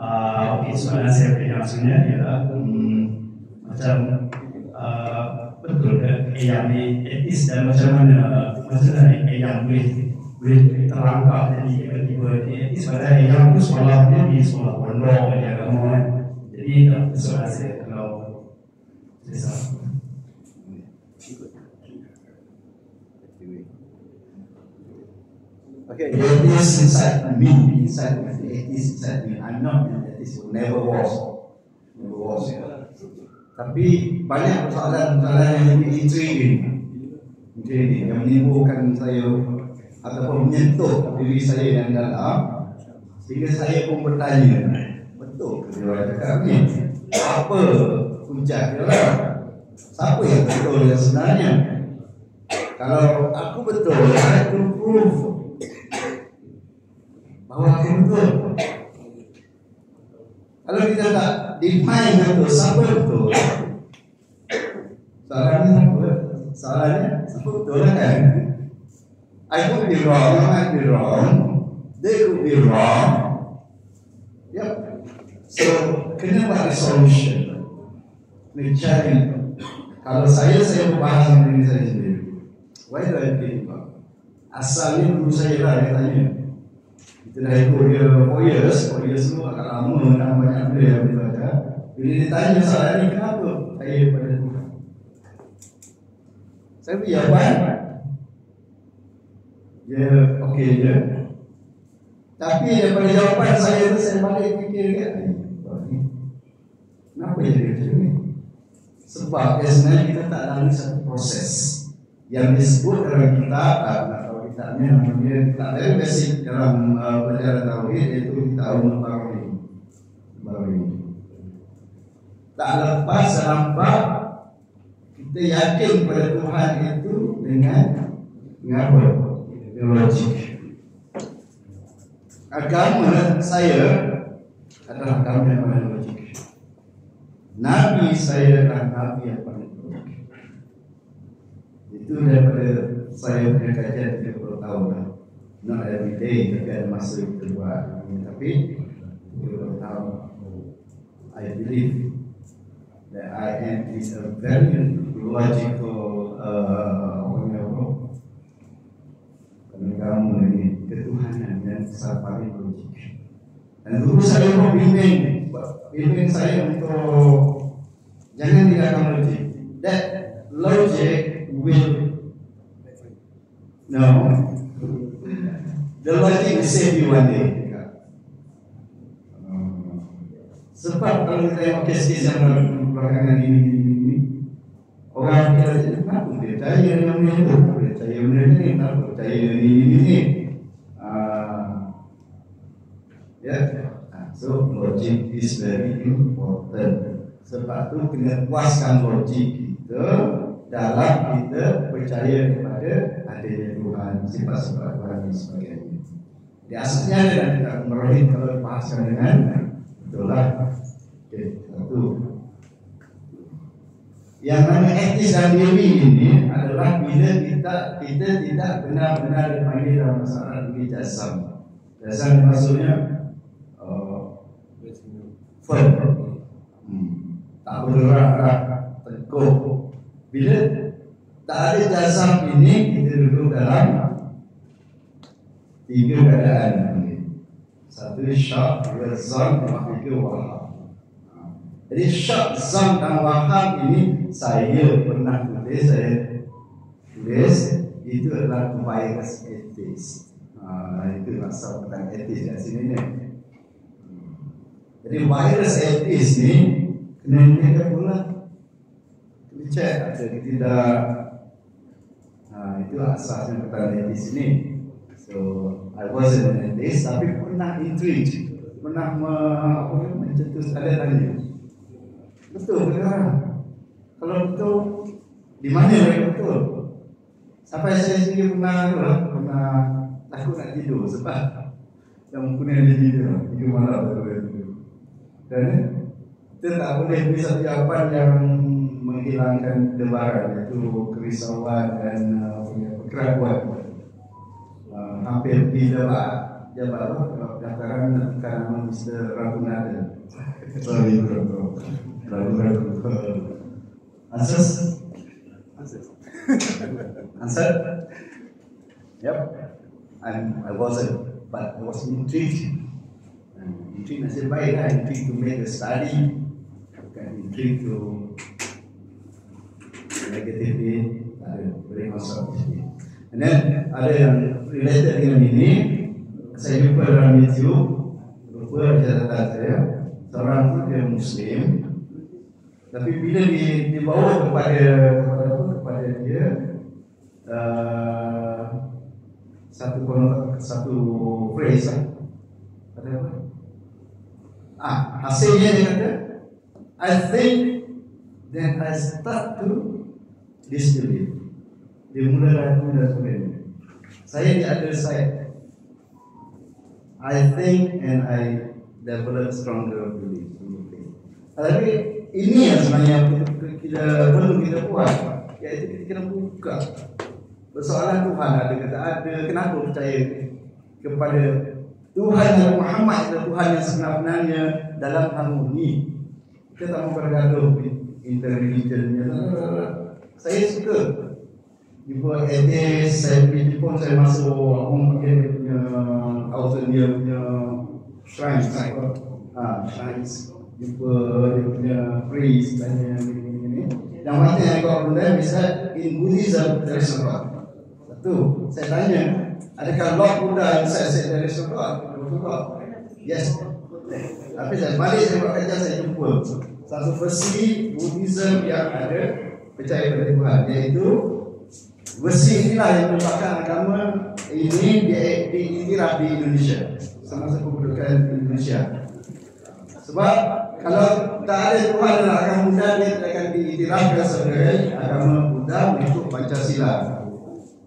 S9: okey, soalan saya maksudnya ialah macam betul ke yang etis dan macam mana yang boleh terangkap jadi tiba-tiba etis pada yang tu sekolahnya di sekolah pondok di agama kan. Jadi soalan saya kalau saya okay, it is inside me, inside me, it is inside me. I'm not an atheist, never was. Tapi banyak persoalan-persoalan yang intriguing, yang menimbulkan saya ataupun menyentuh diri saya yang dalam, sehingga saya pun bertanya, betul ke dia orang cakap ni? Apa hujah dia orang? Siapa yang betul yang sebenarnya? Kalau aku betul, saya akan prove bahawa aku betul. Kalau kita tak define betul, siapa betul? Soalannya siapa betul kan? I could be wrong, I might be wrong, they could be wrong. Yep. So, kena buat solution. Mencari. Kalau saya berbahas dengan diri saya sendiri. Why do I think about? Asalnya dulu saya lah yang tanya. Kita dah ikut dia 4 years tu agak lama dan banyak benda yang kita baca. Bila dia tanya soalan ni, kenapa saya pada Tuhan? Saya beri jawapan. Dia okey je. Tapi daripada jawapan saya tu, saya balik fikir kan, kenapa jadi macam ni? Sebab sebenarnya kita tak lalui satu proses yang disebut dalam kitab, kitabnya namanya tak very basic dalam pelajaran tauhid, iaitu kitab Al-Barawiyah. Tak lepas dalam bab kita yakin pada Tuhan itu dengan apa? Logik. Agama saya adalah agama yang paling logik. Nabi saya adalah Nabi yang paling logik. Itu daripada saya punya kajian 30 tahun lah. Not every day, tapi ada masa kita buat. Tapi 30 tahun, I believe that I am is a very logical agama ini, ketuhanan yang paling logik. Dan dulu saya pun bimbing saya untuk Jangan tinggalkan logik. That logic will no. The logic will save you one day. Sebab kalau kita tengok kes-kes yang belakangan ini, orang kita kenapa dia percaya dengan benda itu, dia percaya benda ini, kenapa percaya ini. So logic is very important. Sebab tu kena puaskan logik kita dalam kita percaya kepada adanya Tuhan, sifat-sifat Tuhan dan sebagainya. Di asalnya dan kita merohim kalau bahaskan dengan itulah. Okay, satu. Yang namanya etis dan diri ini adalah bila kita tidak benar-benar dipanggil dalam masalah ini jasam. Jasam maksudnya firm, tak bergerak, teguh. Bila tak ada jasam ini, kita duduk dalam tiga keadaan. Satu syak, dua zon, tiga wahab. Jadi syak, zon dan wahab ini saya pernah tulis, itu adalah virus etis. Itu masalah tentang etis kat sini ni. Jadi virus etis ni kena kita pula cek ada tidak. Itu asasnya tentang etis ni. So I wasn't an atheist tapi pernah intrigued, pernah mencetus ada tanya. Betul ke orang? Kalau betul, di mana yang betul? Sampai saya sendiri pernah takut nak tidur sebab yang mempunyai tidur 3 malam betul. Dan kita tak boleh beri satu jawapan yang menghilangkan debaran, iaitu kerisauan dan keraguan. Hampir tidak jabat daftaran bukan nama Mr. Raghunathan. Sorry bro. Raghunathan. Answer? Yep. I wasn't, but I was intrigued. Nasib baik lah, intrigued to make a study, bukan intrigued to negatively boleh masuk di sini. And then ada yang related dengan ini, saya jumpa dalam YouTube, lupa catatan saya, seorang tu dia Muslim, tapi bila dibawa kepada dia satu phrase lah, kata apa? Hasilnya dia kata, I think then I start to disbelieve. Dia mula ragu dan sebagainya. Saya di other side, I think and I develop stronger belief. Tapi ini yang sebenarnya kita perlu kita buat, iaitu kita kena buka persoalan Tuhan ada ke tak ada, kenapa percaya kepada Tuhan yang Muhammad adalah Tuhan yang sebenarnya dalam harmoni. Kita tak mau bergaduh interreligion. Saya suka jumpa etis, saya pergi Jepun, saya masuk orang pakai dia punya author dia punya shrines, jumpa dia punya priest tanya ini. Yang mana yang kau benda bisa in Buddhism there is no God. Satu, saya tanya, adakah Lord Buddha inside said there is no God? Yes. Tapi saya balik saya buat kerja, saya jumpa satu versi Buddhism yang ada percaya pada Tuhan, iaitu versi inilah yang merupakan agama ini diiktiraf di Indonesia semasa kedudukan Indonesia. Sebab kalau tak ada Tuhan dalam agama Buddha, dia tidak akan diiktirafkan sebagai agama Buddha mengikut Pancasila.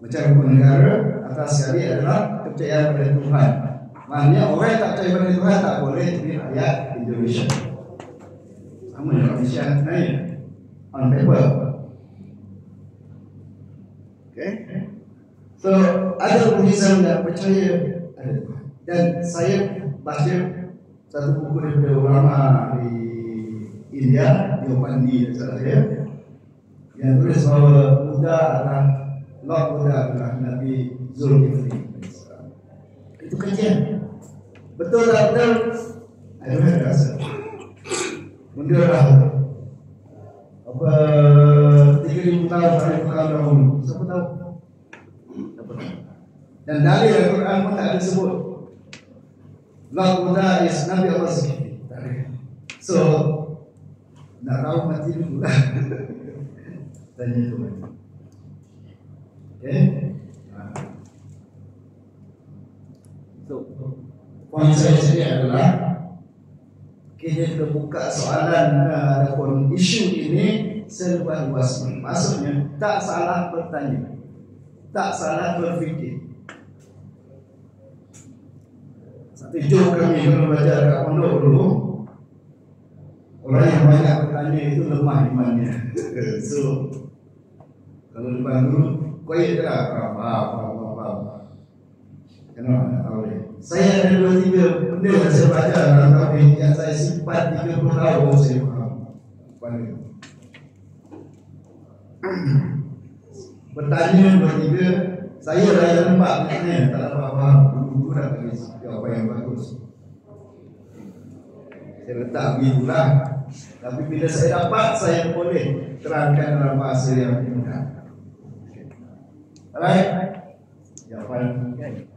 S9: Macam hukum negara, atas sekali adalah kepercayaan pada Tuhan. Maknanya orang yang tak percaya pada Tuhan tak boleh jadi rakyat Indonesia. Sama dengan Malaysia sebenarnya on paper. Okay. So ada Buddhism yang percaya ada Tuhan. Dan saya baca satu buku daripada ulama di India, Diopandi saya, yang tulis bahawa Buddha adalah Lord Buddha adalah Nabi Zulkifli. Itu kajian. Betul tak betul? I don't have the answer. Mundur lah. tahun dahulu. Siapa tahu? Dan dalil Al-Quran pun tak ada sebut. La Buddha is Nabi Allah sekali. So, nak tahu mati dulu lah. Tanya tu. Okay. So, poin saya sini adalah kita terbuka soalan ataupun isu ini seluas-luas. Maksudnya tak salah bertanya, tak salah berfikir. Satu jom kami kalau belajar kat pondok dulu, orang yang banyak bertanya itu lemah imannya. So kalau depan guru, kau ya tak faham. Kenapa tak tahu dia? Saya ada 2-3 benda yang saya baca dalam tahun yang saya simpan 30 tahun saya faham. Bertanya 2-3, saya raya lembak tanya, tak dapat faham. Guru dah tulis jawapan yang bagus. Saya letak begitulah. Tapi bila saya dapat, saya boleh terangkan dalam bahasa yang mudah. Alright? Jawapan kan?